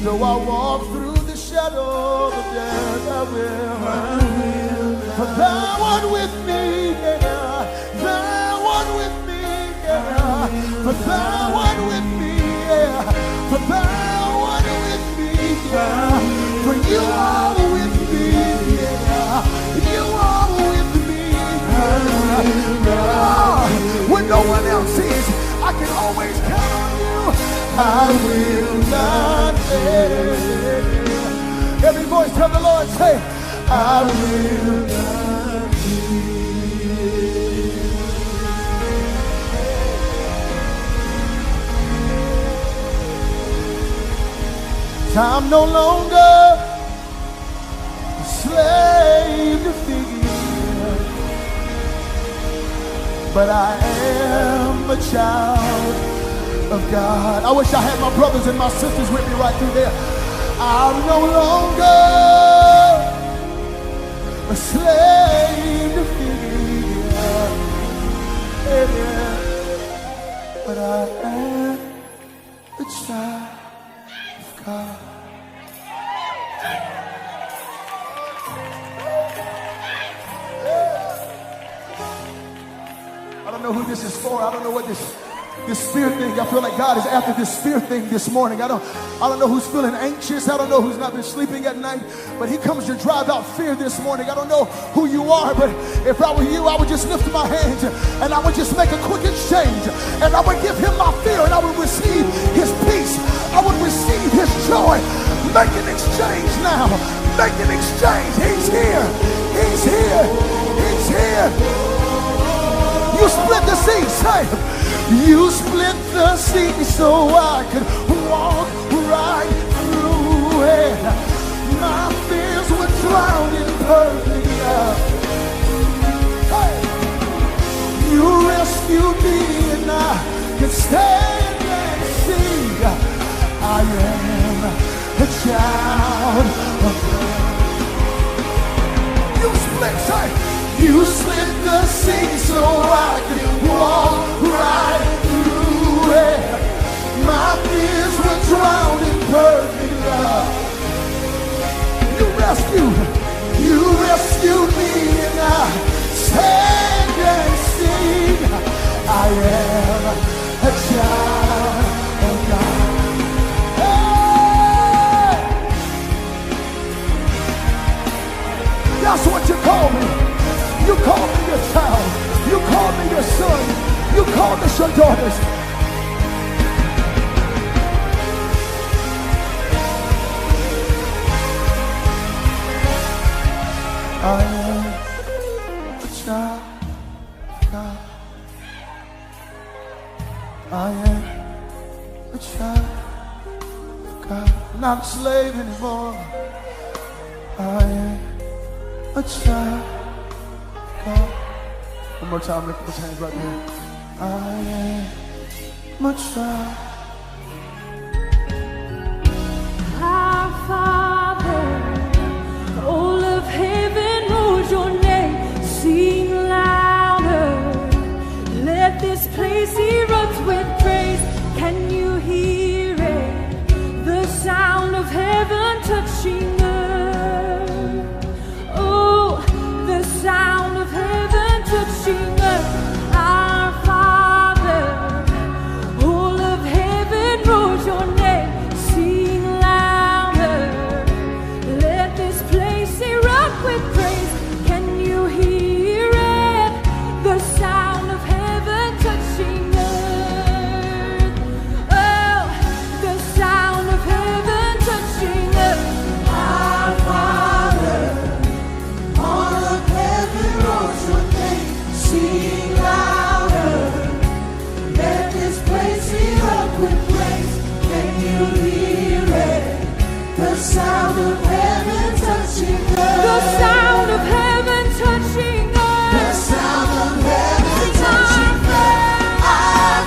though I walk through the shadow of death, I will. For thou art with me, yeah. Thou art with me, yeah. For thou art with me, yeah. For thou art with me, yeah. For you are with me, yeah. You are with me, yeah. When no one else is, I can always count on you. I will not fail. Every voice tell the Lord, say, I will not fear. I'm no longer a slave to fear, but I am a child of God. I wish I had my brothers and my sisters with me right through there. I'm no longer a slave to fear, but I am a child of God. I don't know who this is for. I don't know what this fear thing. I feel like God is after this fear thing this morning. I don't know who's feeling anxious. I don't know who's not been sleeping at night, but he comes to drive out fear this morning. I don't know who you are, but if I were you, I would just lift my hands and I would just make a quick exchange, and I would give him my fear and I would receive his peace. I would receive his joy. Make an exchange now. Make an exchange. He's here. He's here. He's here. You split the sea, say. You split the sea so I could walk right through it. My fears were drowned in perfect love. Hey. You rescued me and I can stand and see I am a child of God. You split, say. You split the sea so I could walk right through it. My fears were drowned in perfect love. You rescued me and I stand and sing. I am a child of God. Hey! That's what you call me. You call me your child. You call me your son. You call us your daughters. I am a child of God. I am a child of God. I'm not a slave anymore. I am a child. One more time, lift those hands right there. I am a child. Our Father, all of heaven knows your name. Sing louder. Let this place erupt with praise. Can you hear it? The sound of heaven touching earth. Oh, the sound of heaven touching earth. Our Father, all of heaven. of heaven touching us. The sound of heaven touching us. The sound of heaven touching us. I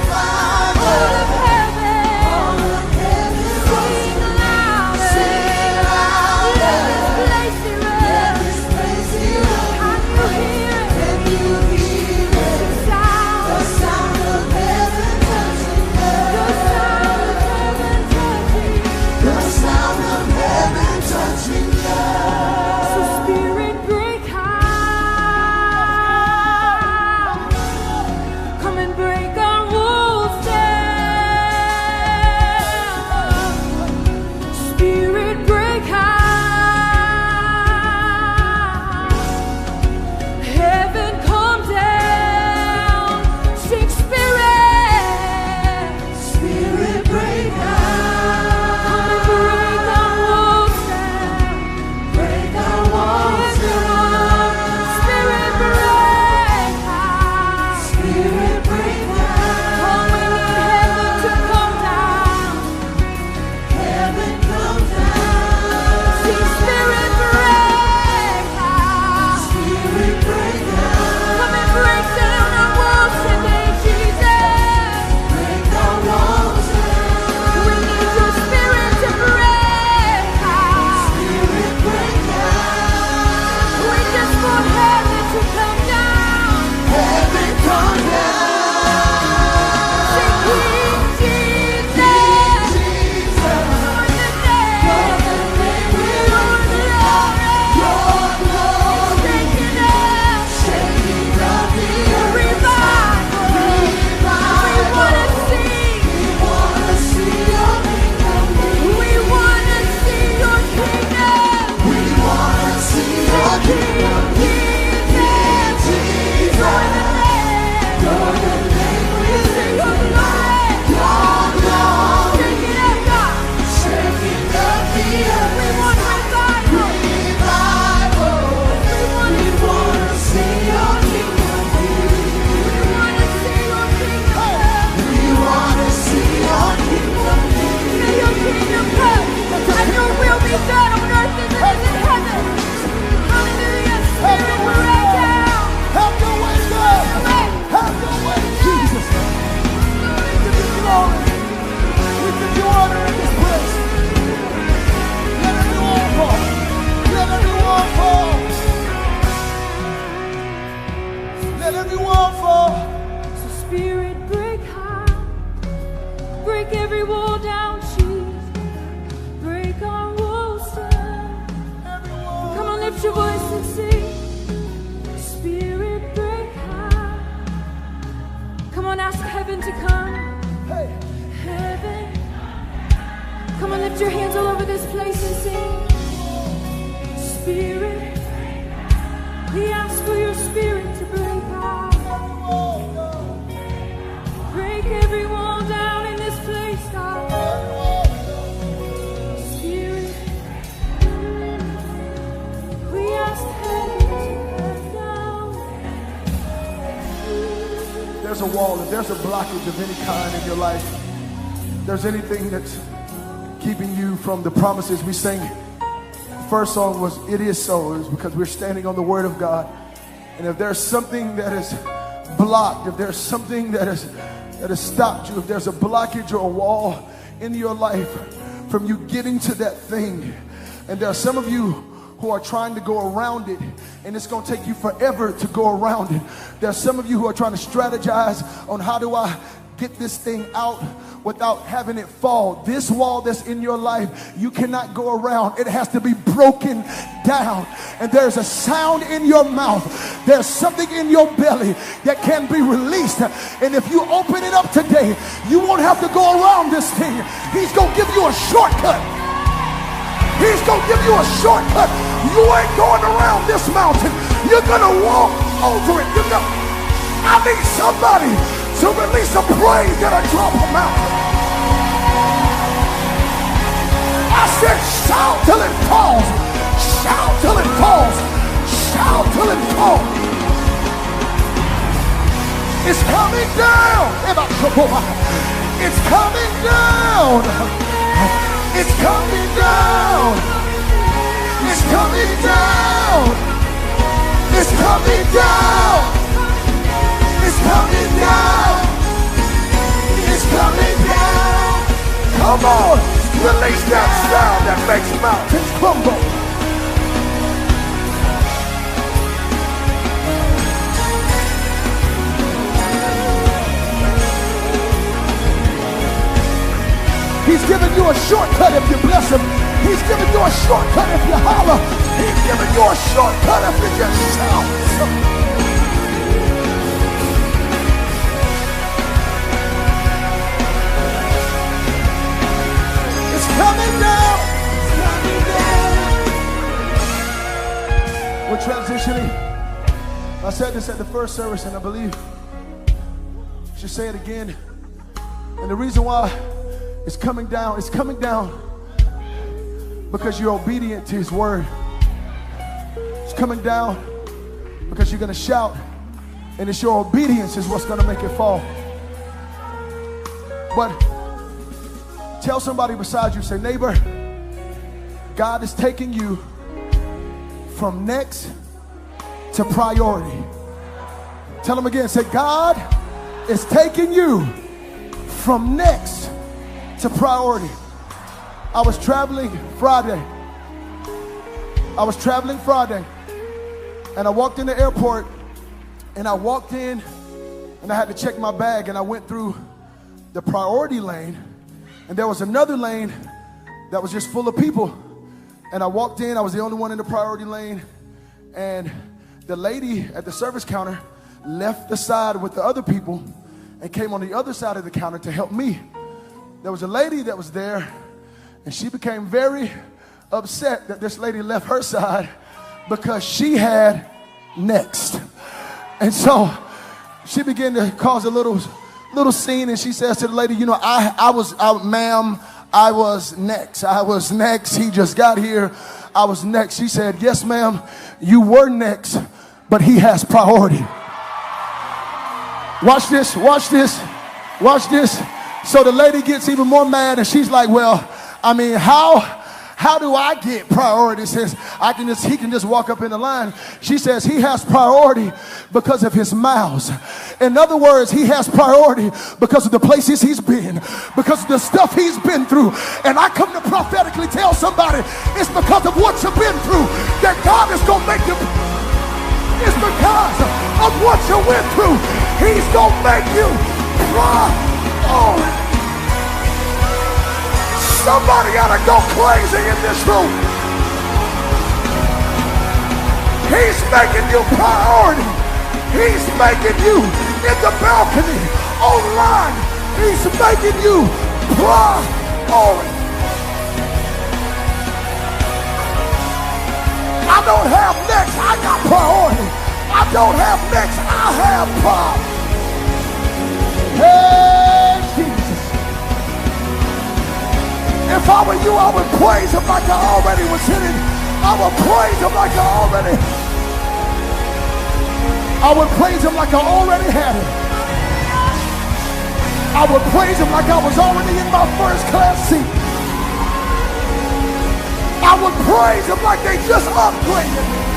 find All of heaven. all of heaven Sing louder. sing louder. Let this place hear us. Can you hear it? Can you hear it? The sound. The sound of heaven touching us. The sound of heaven touching. The sound of heaven touching us. So Spirit, break out. Come and break our walls down. Spirit, break out. Heaven, come down. Sing, Spirit. Spirit break out. Come and break our walls down. Break our walls down. Spirit, break out. Spirit break Oh, out. we need heaven to come down. Heaven come down. See, Spirit, break out. Spirit break out. Come and break down our walls today, Jesus. Break our walls down. We need your Spirit to break out. Spirit break out. We just want heaven to come down. Heaven come down. Sing, King Jesus. Jesus. You're the name. You're the name we You're the Your glory. Taking us. Shaking up the earth. Revival. We wanna see. We wanna see your kingdom. We wanna see your kingdom. We wanna see your kingdom. Jesus. You're the name. You're the name we Sing your glory. Your glory. Take it up, God. Shaking up the earth. We want revival. Revival. We want We wanna see your kingdom. We wanna see your kingdom. We wanna see your kingdom. May your kingdom come, and your will be done on earth as it is in heaven. Hallelujah. Spirit, break out. Have your way, God. Have your way, Jesus. We give you glory. We give you honor in this place. Let everyone fall. Let everyone fall. Let everyone fall. So Spirit, break out. Break every wall down, Jesus. Break our walls down. Everyone. Come on, lift your voice and sing. Spirit, break out. Come on, ask heaven to come. Hey. Heaven. Come on, lift your hands all over this place and sing. Spirit. We ask for your spirit to break out. Break every wall down in this place, God. Spirit. We ask heaven to come down. There's a wall, if there's a blockage of any kind in your life, if there's anything that's keeping you from the promises we sang. The first song was It Is So, is because we're standing on the Word of God. And if there's something that is blocked, if there's something that has stopped you, if there's a blockage or a wall in your life from you getting to that thing, and there are some of you who are trying to go around it, and it's going to take you forever to go around it. There are some of you who are trying to strategize on how do I get this thing out without having it fall. This wall that's in your life, you cannot go around. It has to be broken down. And there's a sound in your mouth. There's something in your belly that can be released. And if you open it up today, you won't have to go around this thing. He's going to give you a shortcut. He's going to give you a shortcut. You ain't going around this mountain. You're going to walk over it. I need somebody to release a praise that I drop a mountain. I said shout till it falls. Shout till it falls. Shout till it falls. It's coming down. It's coming down. It's coming down. coming down. It's coming down. It's coming down. It's coming down. Come on, release that sound that makes mountains crumble. He's giving you a shortcut if you bless him. He's giving you a shortcut if you holler. He's giving you a shortcut if you just shout. It's coming down. It's coming down. We're transitioning. I said this at the first service, and I believe I should say it again. And the reason why it's coming down because you're obedient to his word. It's coming down because you're going to shout, and it's your obedience is what's going to make it fall. But tell somebody beside you, say, neighbor, God is taking you from next to priority. Tell them again, say, God is taking you from next to priority. I was traveling Friday, and I walked in the airport, and I walked in, and I had to check my bag, and I went through the priority lane, and there was another lane that was just full of people, and I walked in. I was the only one in the priority lane, and the lady at the service counter left the side with the other people and came on the other side of the counter to help me. There was a lady that was there, and she became very upset that this lady left her side because she had next. And so she began to cause a little scene, and she says to the lady, you know, ma'am, I was next. He just got here. I was next. She said, yes, ma'am, you were next, but he has priority. Watch this. So the lady gets even more mad, and she's like, well, I mean, how do I get priority? Says he can just walk up in the line. She says he has priority because of his miles. In other words, he has priority because of the places he's been, because of the stuff he's been through. And I come to prophetically tell somebody it's because of what you've been through that God is going to make you. It's because of what you went through. He's going to make you priority. Somebody ought to go crazy in this room. He's making you priority. He's making you in the balcony, online. He's making you priority. I don't have next, I got priority. I don't have next, I have priority. Hey, Jesus. If I were you, I would praise him like I already was hitting. I would praise him like I already had it. I would praise him like I was already in my first class seat. I would praise him like they just upgraded me.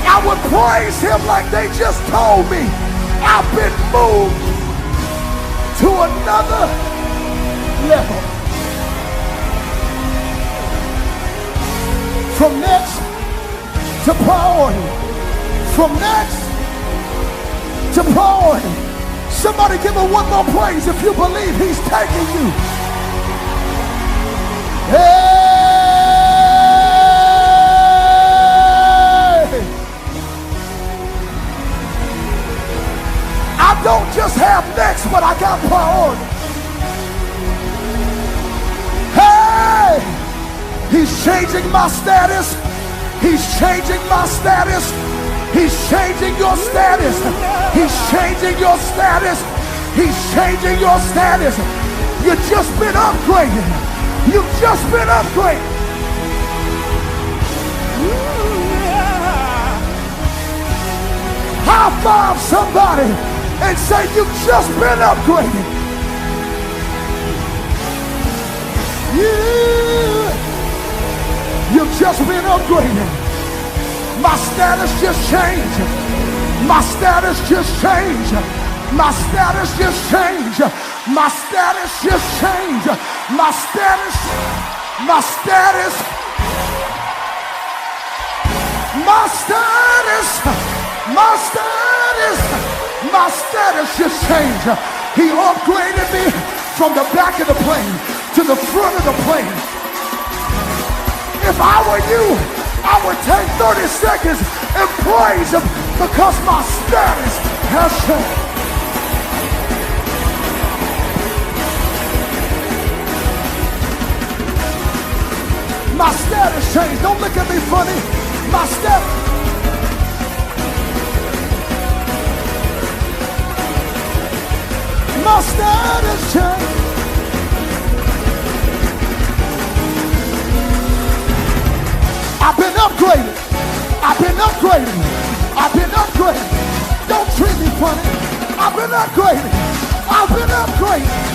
I would praise him like they just told me I've been moved to another level. From next to priority. From next to priority. Somebody give him one more praise if you believe he's taking you. Hey! I don't just have next, but I got priority. Hey! He's changing my status. He's changing my status. He's changing your status. He's changing your status. He's changing your status. You've just been upgraded. You've just been upgraded. High five somebody and say you've just been upgraded. upgraded. My status just changed. My status just changed. My status just changed. My status just changed. My status, my status, my status, my status, my status just changed. He upgraded me from the back of the plane to the front of the plane. If I were you, I would take 30 seconds and praise him because my status has changed. My status changed. Don't look at me funny. My status. My status changed. I've been upgraded. I've been upgraded. I've been upgraded. Don't treat me funny. I've been upgraded. I've been upgraded.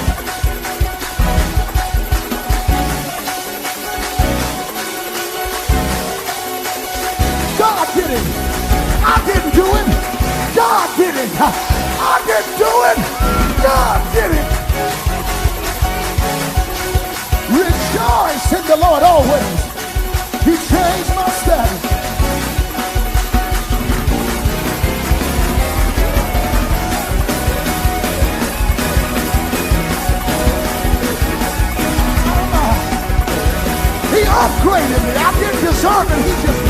God did it. I didn't do it. God did it. I didn't do it. God did it. Rejoice in the Lord always. He changed my status. He upgraded me. I didn't deserve it. He just...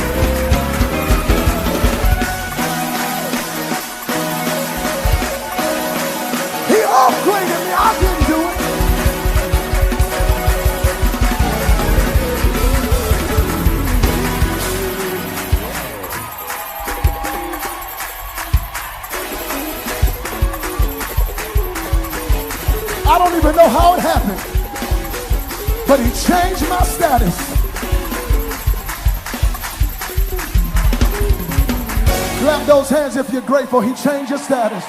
He upgraded me. I didn't do it. I don't even know how it happened, but he changed my status. Clap those hands if you're grateful. He changed your status.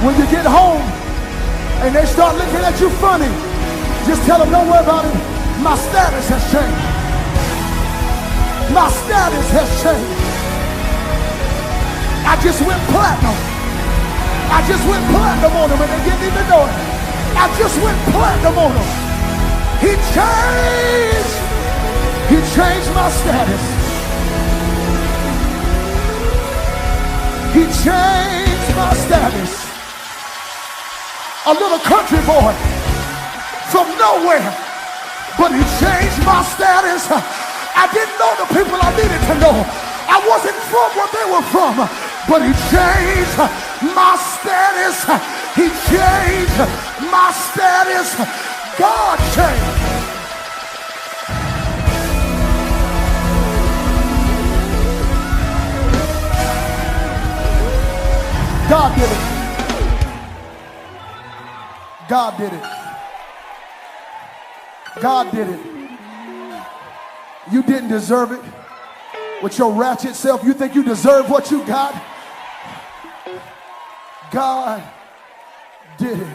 When you get home and they start looking at you funny, just tell them, don't worry about it. My status has changed. My status has changed. I just went platinum. I just went platinum on them and they didn't even know it. I just went platinum on them. He changed my status. He changed my status. A little country boy from nowhere, but he changed my status. I didn't know the people I needed to know. I wasn't from where they were from, but he changed my status. He changed my status. God changed. God did it. God did it. God did it. You didn't deserve it. With your ratchet self, you think you deserve what you got? God did it.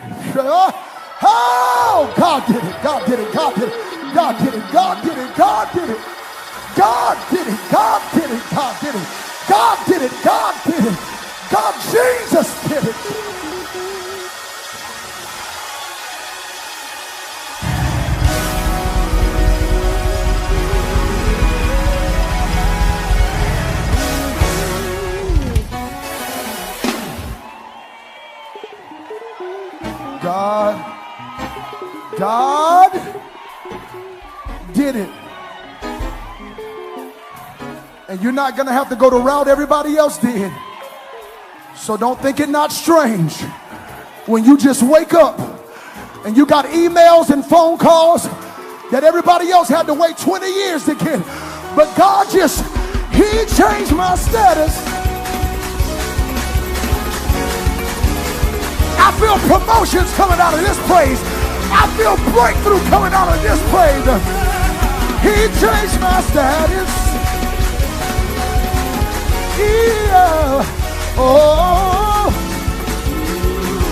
Oh, God did it. God did it. God did it. God did it. God did it. God did it. God did it. God did it. God did it. God did it. God did it. God, Jesus did it. God did it. And you're not going to have to go the route everybody else did. So don't think it not strange when you just wake up and you got emails and phone calls that everybody else had to wait 20 years to get. But God he changed my status. I feel promotions coming out of this praise. I feel breakthrough coming out of this praise. He changed my status. Yeah. Oh,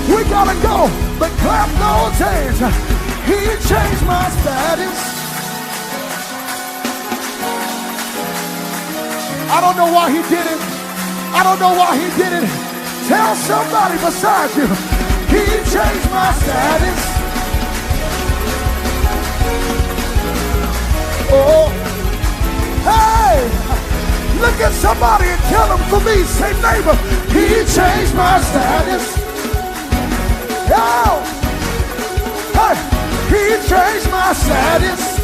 we gotta go, but clap those hands. He changed my status. I don't know why he did it. I don't know why he did it. Tell somebody beside you, he changed my status. Oh, hey, look at somebody and tell them for me, say neighbor, he changed my status. Yo, hey, he changed my status.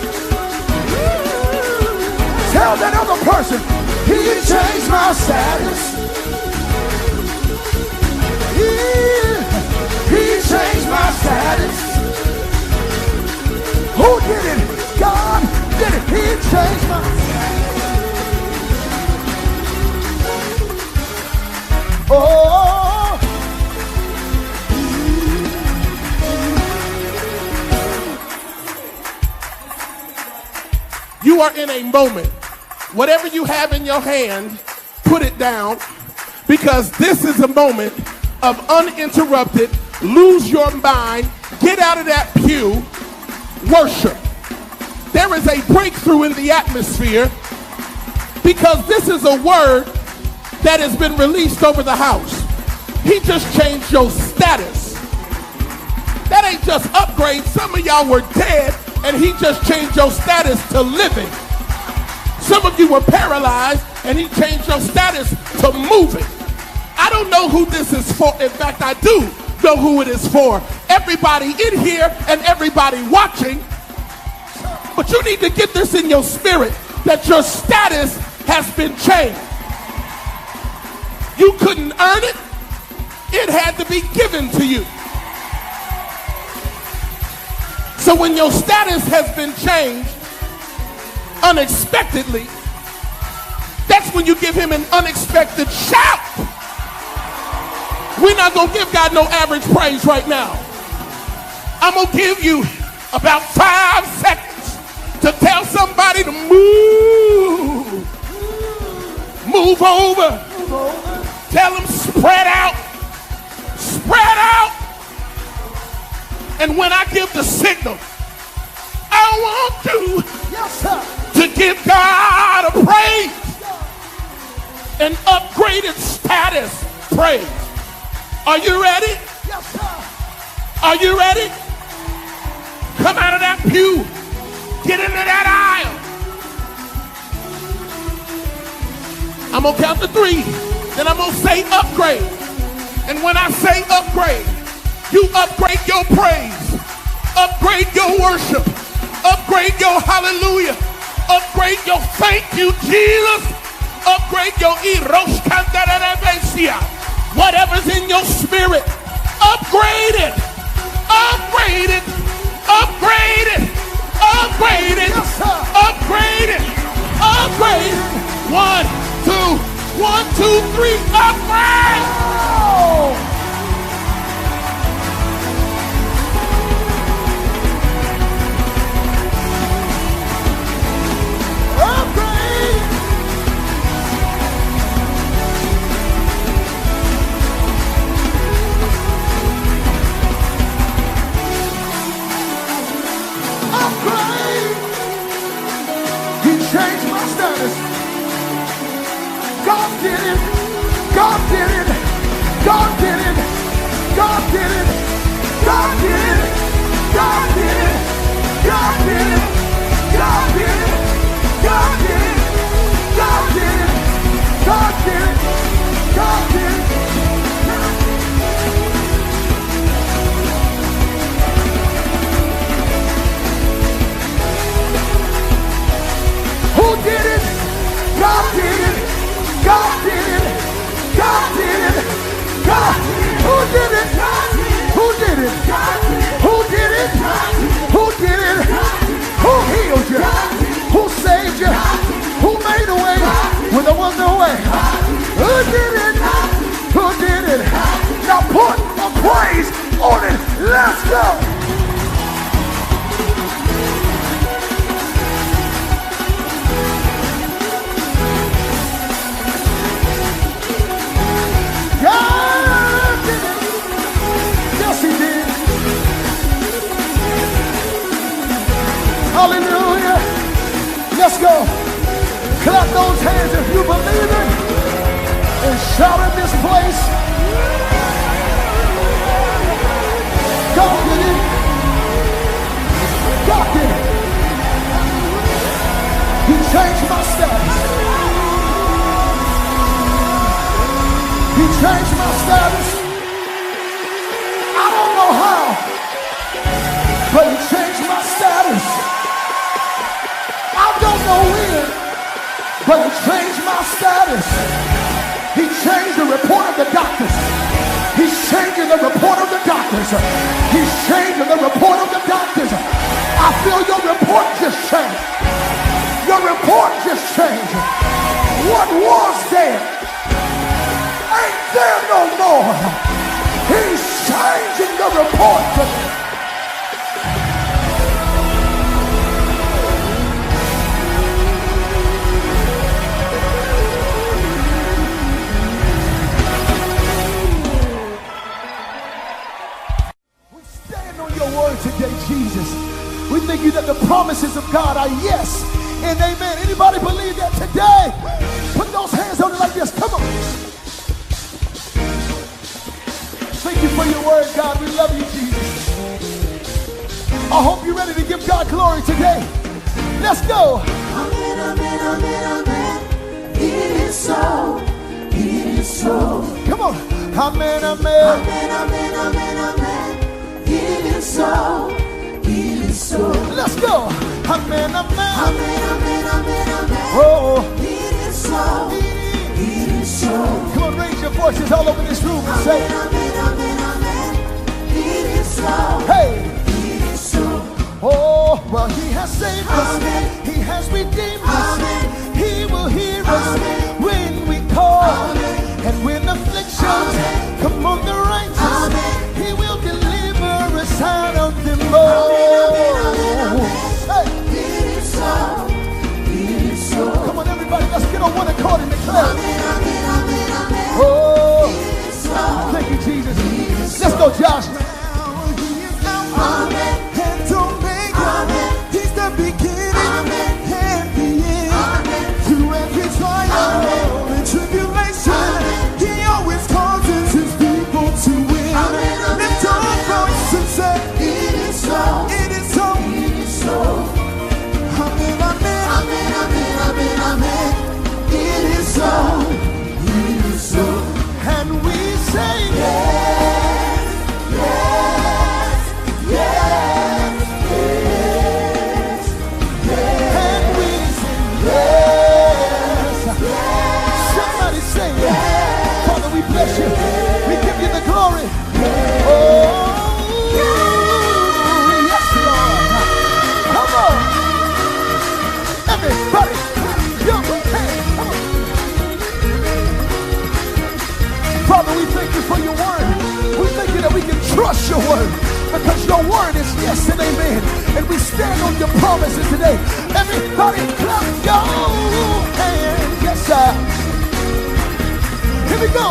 Tell that other person, he changed my status. He changed my status. Who did it? God did it. He changed my status. Oh. You are in a moment. Whatever you have in your hand, put it down, because this is a moment of uninterrupted, lose your mind, get out of that pew, worship. There is a breakthrough in the atmosphere because this is a word that has been released over the house. He just changed your status. That ain't just upgrade. Some of y'all were dead and he just changed your status to living. Some of you were paralyzed and he changed your status to moving. I don't know who this is for. In fact, I do know who it is for. Everybody in here and everybody watching. But you need to get this in your spirit that your status has been changed. You couldn't earn it. It had to be given to you. So when your status has been changed unexpectedly, that's when you give him an unexpected shout. We're not going to give God no average praise right now. I'm going to give you about 5 seconds to tell somebody to move. Move over. Tell them spread out. Spread out. And when I give the signal, I want you to give God a praise. An upgraded status praise. Are you ready? Yes, sir. Are you ready? Come out of that pew. Get into that aisle. I'm going to count to 3. Then I'm going to say upgrade. And when I say upgrade, you upgrade your praise. Upgrade your worship. Upgrade your hallelujah. Upgrade your thank you, Jesus. Upgrade your irosh kandarebesia. Whatever's in your spirit, upgrade it, upgrade it, upgrade it, upgrade it, upgrade it, upgrade it. 1, 2, 1, 2, 3, upgrade. Oh. Changed my status. God did it. God did it. God did it. God did it. God did it. God did it. God did it. God did it. God did it. God did it. God did it. God did it. Who did it? God did it. God did it. God did it. God. Who did it? Who did it? Who did it? Who did it? Who healed you? Who saved you? Who made a way when there was no way? Who did it? Who did it? Now put a praise on it. Let's go. God did it. Yes, he did. Let's go. Clap those hands if you believe it. And shout in this place. God did it. God did it. He changed my status. He changed my status. I don't know how, but he changed my status. I don't know when, but he changed my status. He changed the report of the doctors. He's changing the report of the doctors. He's changing the report of the doctors. I feel your report just changed. Your report just changed. What was there ain't there no more. He's changing the report. Today, Jesus, we thank you that the promises of God are yes and amen. Anybody believe that today? Put those hands on it like this. Come on. Thank you for your word, God. We love you, Jesus. I hope you're ready to give God glory today. Let's go. Amen, amen, amen, amen. It is so. It is so. Come on. Amen, amen. Amen, amen, amen, amen. It is so, it is so. Let's go. Amen, amen. Amen, amen, amen, amen. Oh, it is so, it is so. Come on, raise your voices all over this room and say, amen, amen, amen. It is so, hey, it is so. Oh, well, he has saved us. Amen. He has redeemed us. Amen. He will hear us Amen. when we call. Amen. And when afflictions Amen. come on the righteous, Amen. he will deliver us out of them all. Hey. It is so, it is so. Come on, everybody, let's get on one accord and declare. Amen, amen, amen, amen. Oh, It is so. thank you, Jesus. Let's go, Josh. Amen. And Omega. Amen. He's the beginning Amen. and the end. Amen. Through every trial and tribulation, Amen. he always causes his people to win. Amen, amen, Lift our amen, voice and say, It is so, it is so. it is so. Amen, amen. Amen, amen, amen, amen. It is so, it is so. And we say, Yes, yes, yes, yes, yes, and we say, yes. Somebody say, yes. Father, we bless you. We give you the glory. Oh, yes, Lord. Come on. Everybody, clap your hands. Come on. Father, we thank you for your word. We thank you that we can trust your word because your word is yes and amen. And we stand on your promises today. Everybody clap your hands. Yes, sir. Here we go.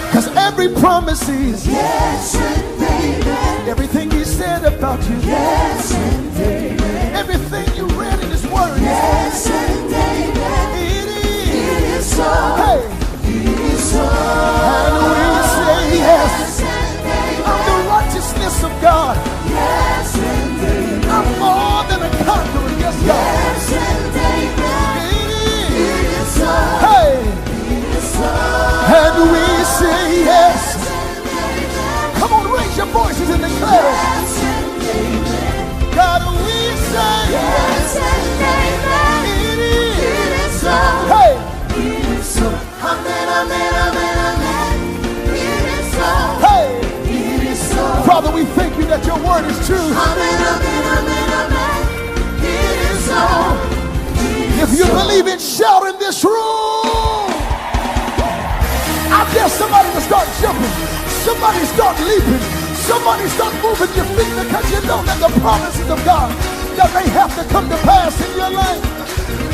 Because every promise is yes, and amen. everything he said about you. Yes, and amen. Everything you read in his word. Yes, and amen. It is. It is so. Hey. It is so. And we say yes. Yes, and amen. I'm the righteousness of God. Yes, and amen. I'm more than a conqueror. Yes, God. Yes, and amen. It is. It is so. Hey. It is so. And we say yes. Yes, and amen. Come on, raise your voices and declare it. Yes, and amen. God, we say Yes, and amen. it is. It is so. Hey. It is so. Amen, amen, amen, amen. It is so. Hey. It is so. Father, we thank you that your word is true. Amen, amen, amen, amen. It is so. If you believe it, shout in this room. I dare somebody to start jumping. Somebody start leaping. Somebody start moving your feet because you know that the promises of God that they have to come to pass in your life.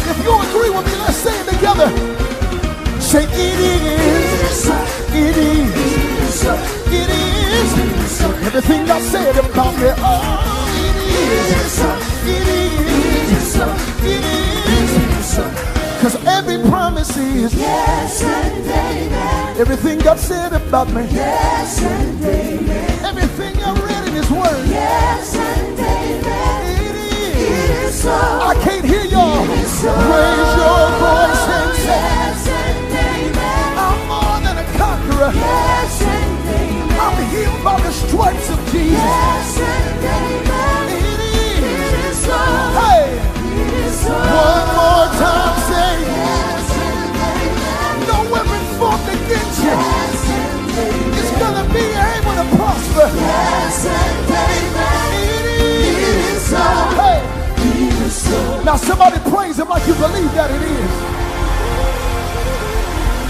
If you agree with me, let's say it together. Say it is. It is. It is. Everything I said about me. Oh, it is. It is. It is. Cause every promise is Yes and amen. everything God said about me. Yes and amen. Everything I read in His Word. Yes and amen. It It is. is so. I can't hear y'all. It is so. Raise your voice and say, Yes and amen. I'm more than a conqueror. Yes and amen. I'm healed by the stripes of Jesus. Yes and amen. It It is. is so. Hey, It is so. one more time, say, Yes and amen. no weapon formed against you. Yes and amen. It's gonna be able to prosper. Yes and amen. It It is. is so. Hey, It is so. now somebody praise Him like you believe that it is.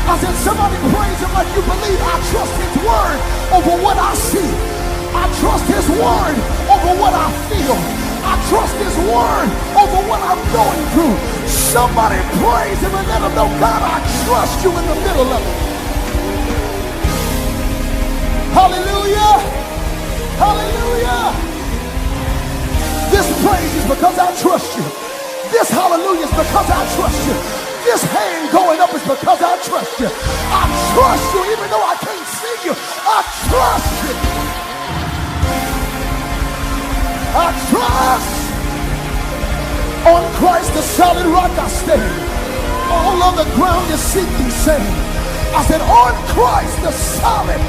I said, somebody praise Him like you believe. I trust His word over what I see. I trust His word over what I feel. I trust His word over what I'm going through. Somebody praise Him and let Him know, God, I trust you in the middle of it. Hallelujah. Hallelujah. This praise is because I trust you. This hallelujah is because I trust you. This hand going up is because I trust you. I trust you even though I can't see you. I trust you. I trust. On Christ the solid rock I stand. All on the ground is sinking sand. I said, on Christ the solid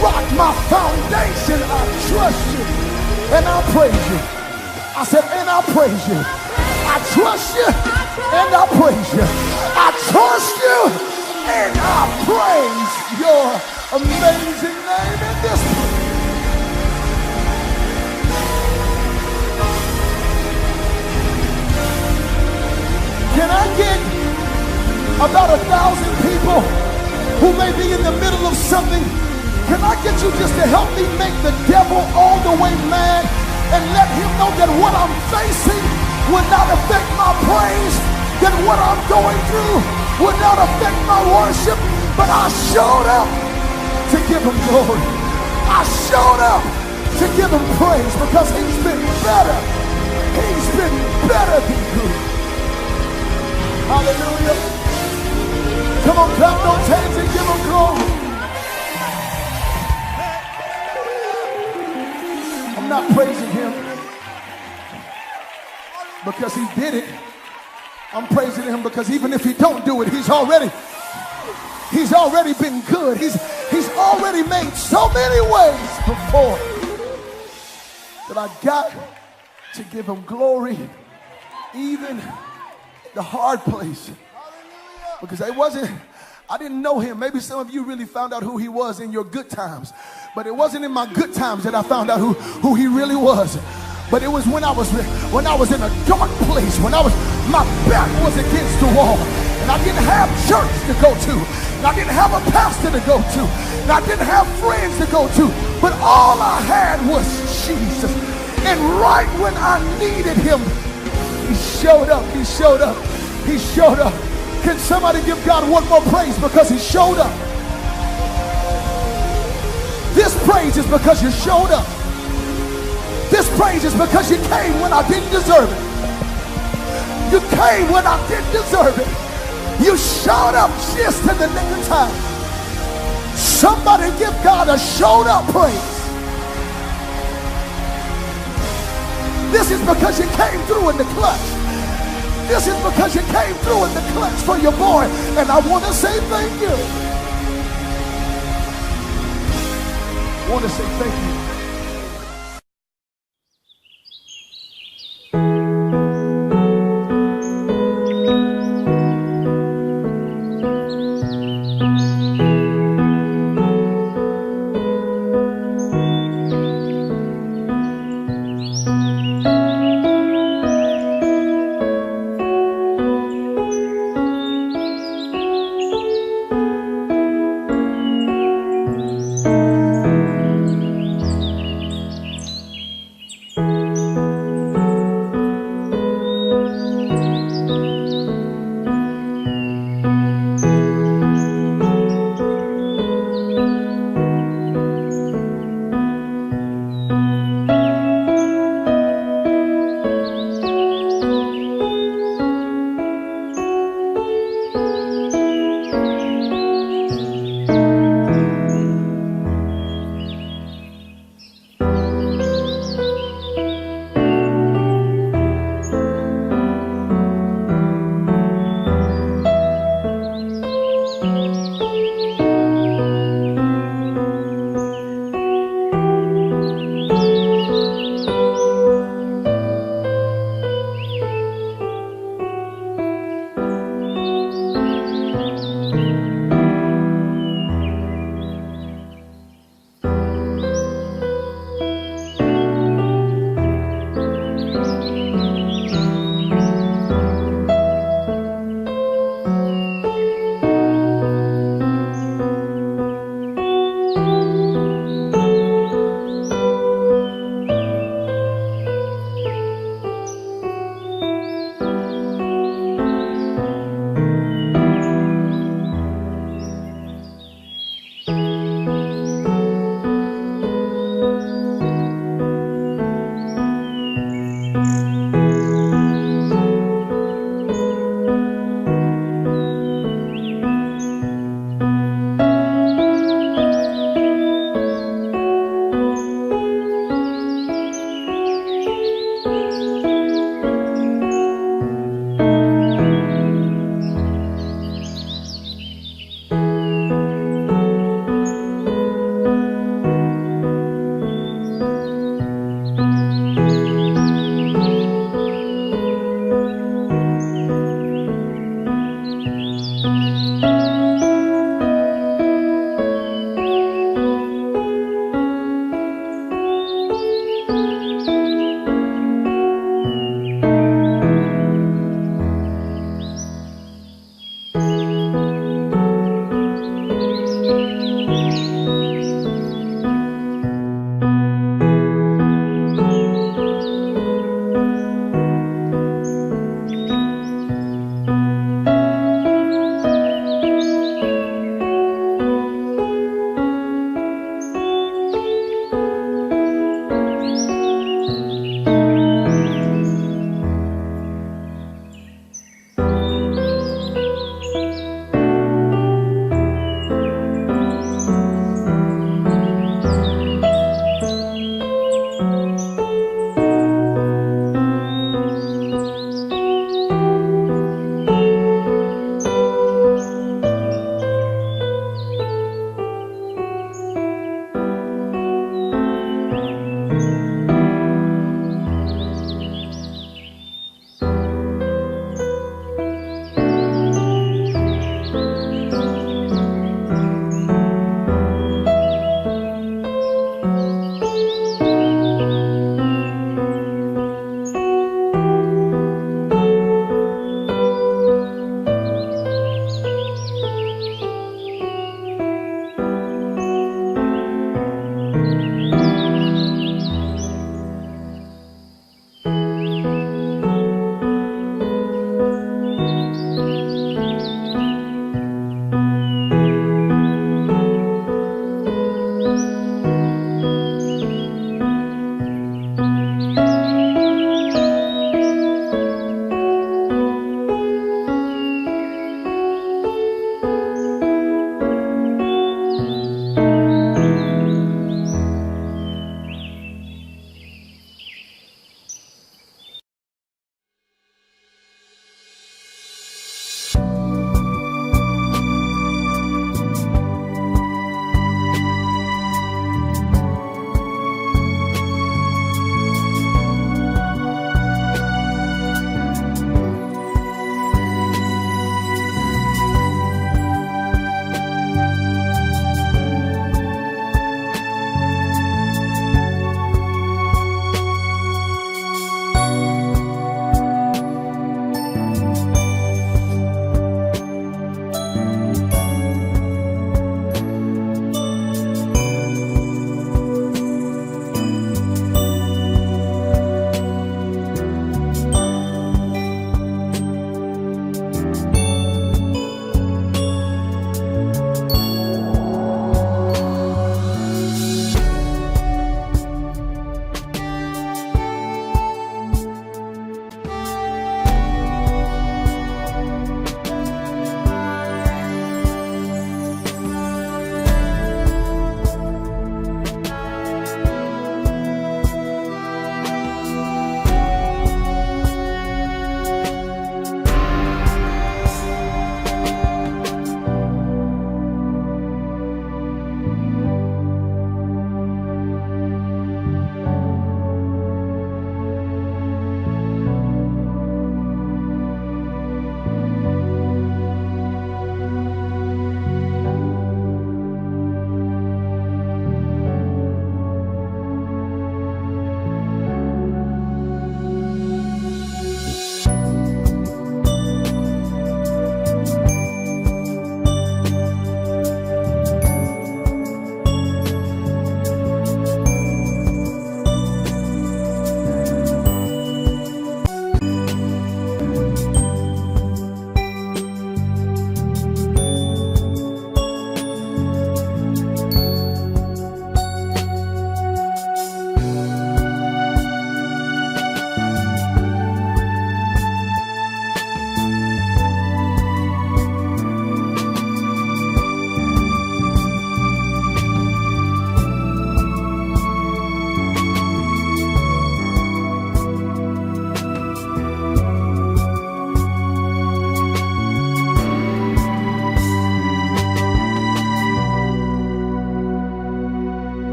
rock, my foundation, I trust you. And I praise you. I said, and I praise you. I trust you and I praise you. I trust you and I praise your amazing name in this place. Can I get about 1,000 people who may be in the middle of something? Can I get you just to help me make the devil all the way mad and let him know that what I'm facing would not affect my praise, that what I'm going through would not affect my worship, but I showed up to give him glory. I showed up to give him praise because he's been better. He's been better than good. Hallelujah. Come on, clap those hands and give him glory. I'm not praising him because he did it. I'm praising him because even if he don't do it, he's already been good. He's already made so many ways before that I got to give him glory, even the hard place, because I didn't know him. Maybe some of you really found out who he was in your good times, but it wasn't in my good times that I found out who he really was. But it was when I was in a dark place, when my back was against the wall, and I didn't have church to go to, and I didn't have a pastor to go to, and I didn't have friends to go to, but all I had was Jesus. And right when I needed him, he showed up, he showed up, he showed up. Can somebody give God one more praise because he showed up? This praise is because you showed up. This praise is because you came when I didn't deserve it. You came when I didn't deserve it. You showed up just in the nick of time. Somebody give God a showed up praise. This is because you came through in the clutch. This is because you came through in the clutch for your boy. And I want to say thank you. I want to say thank you.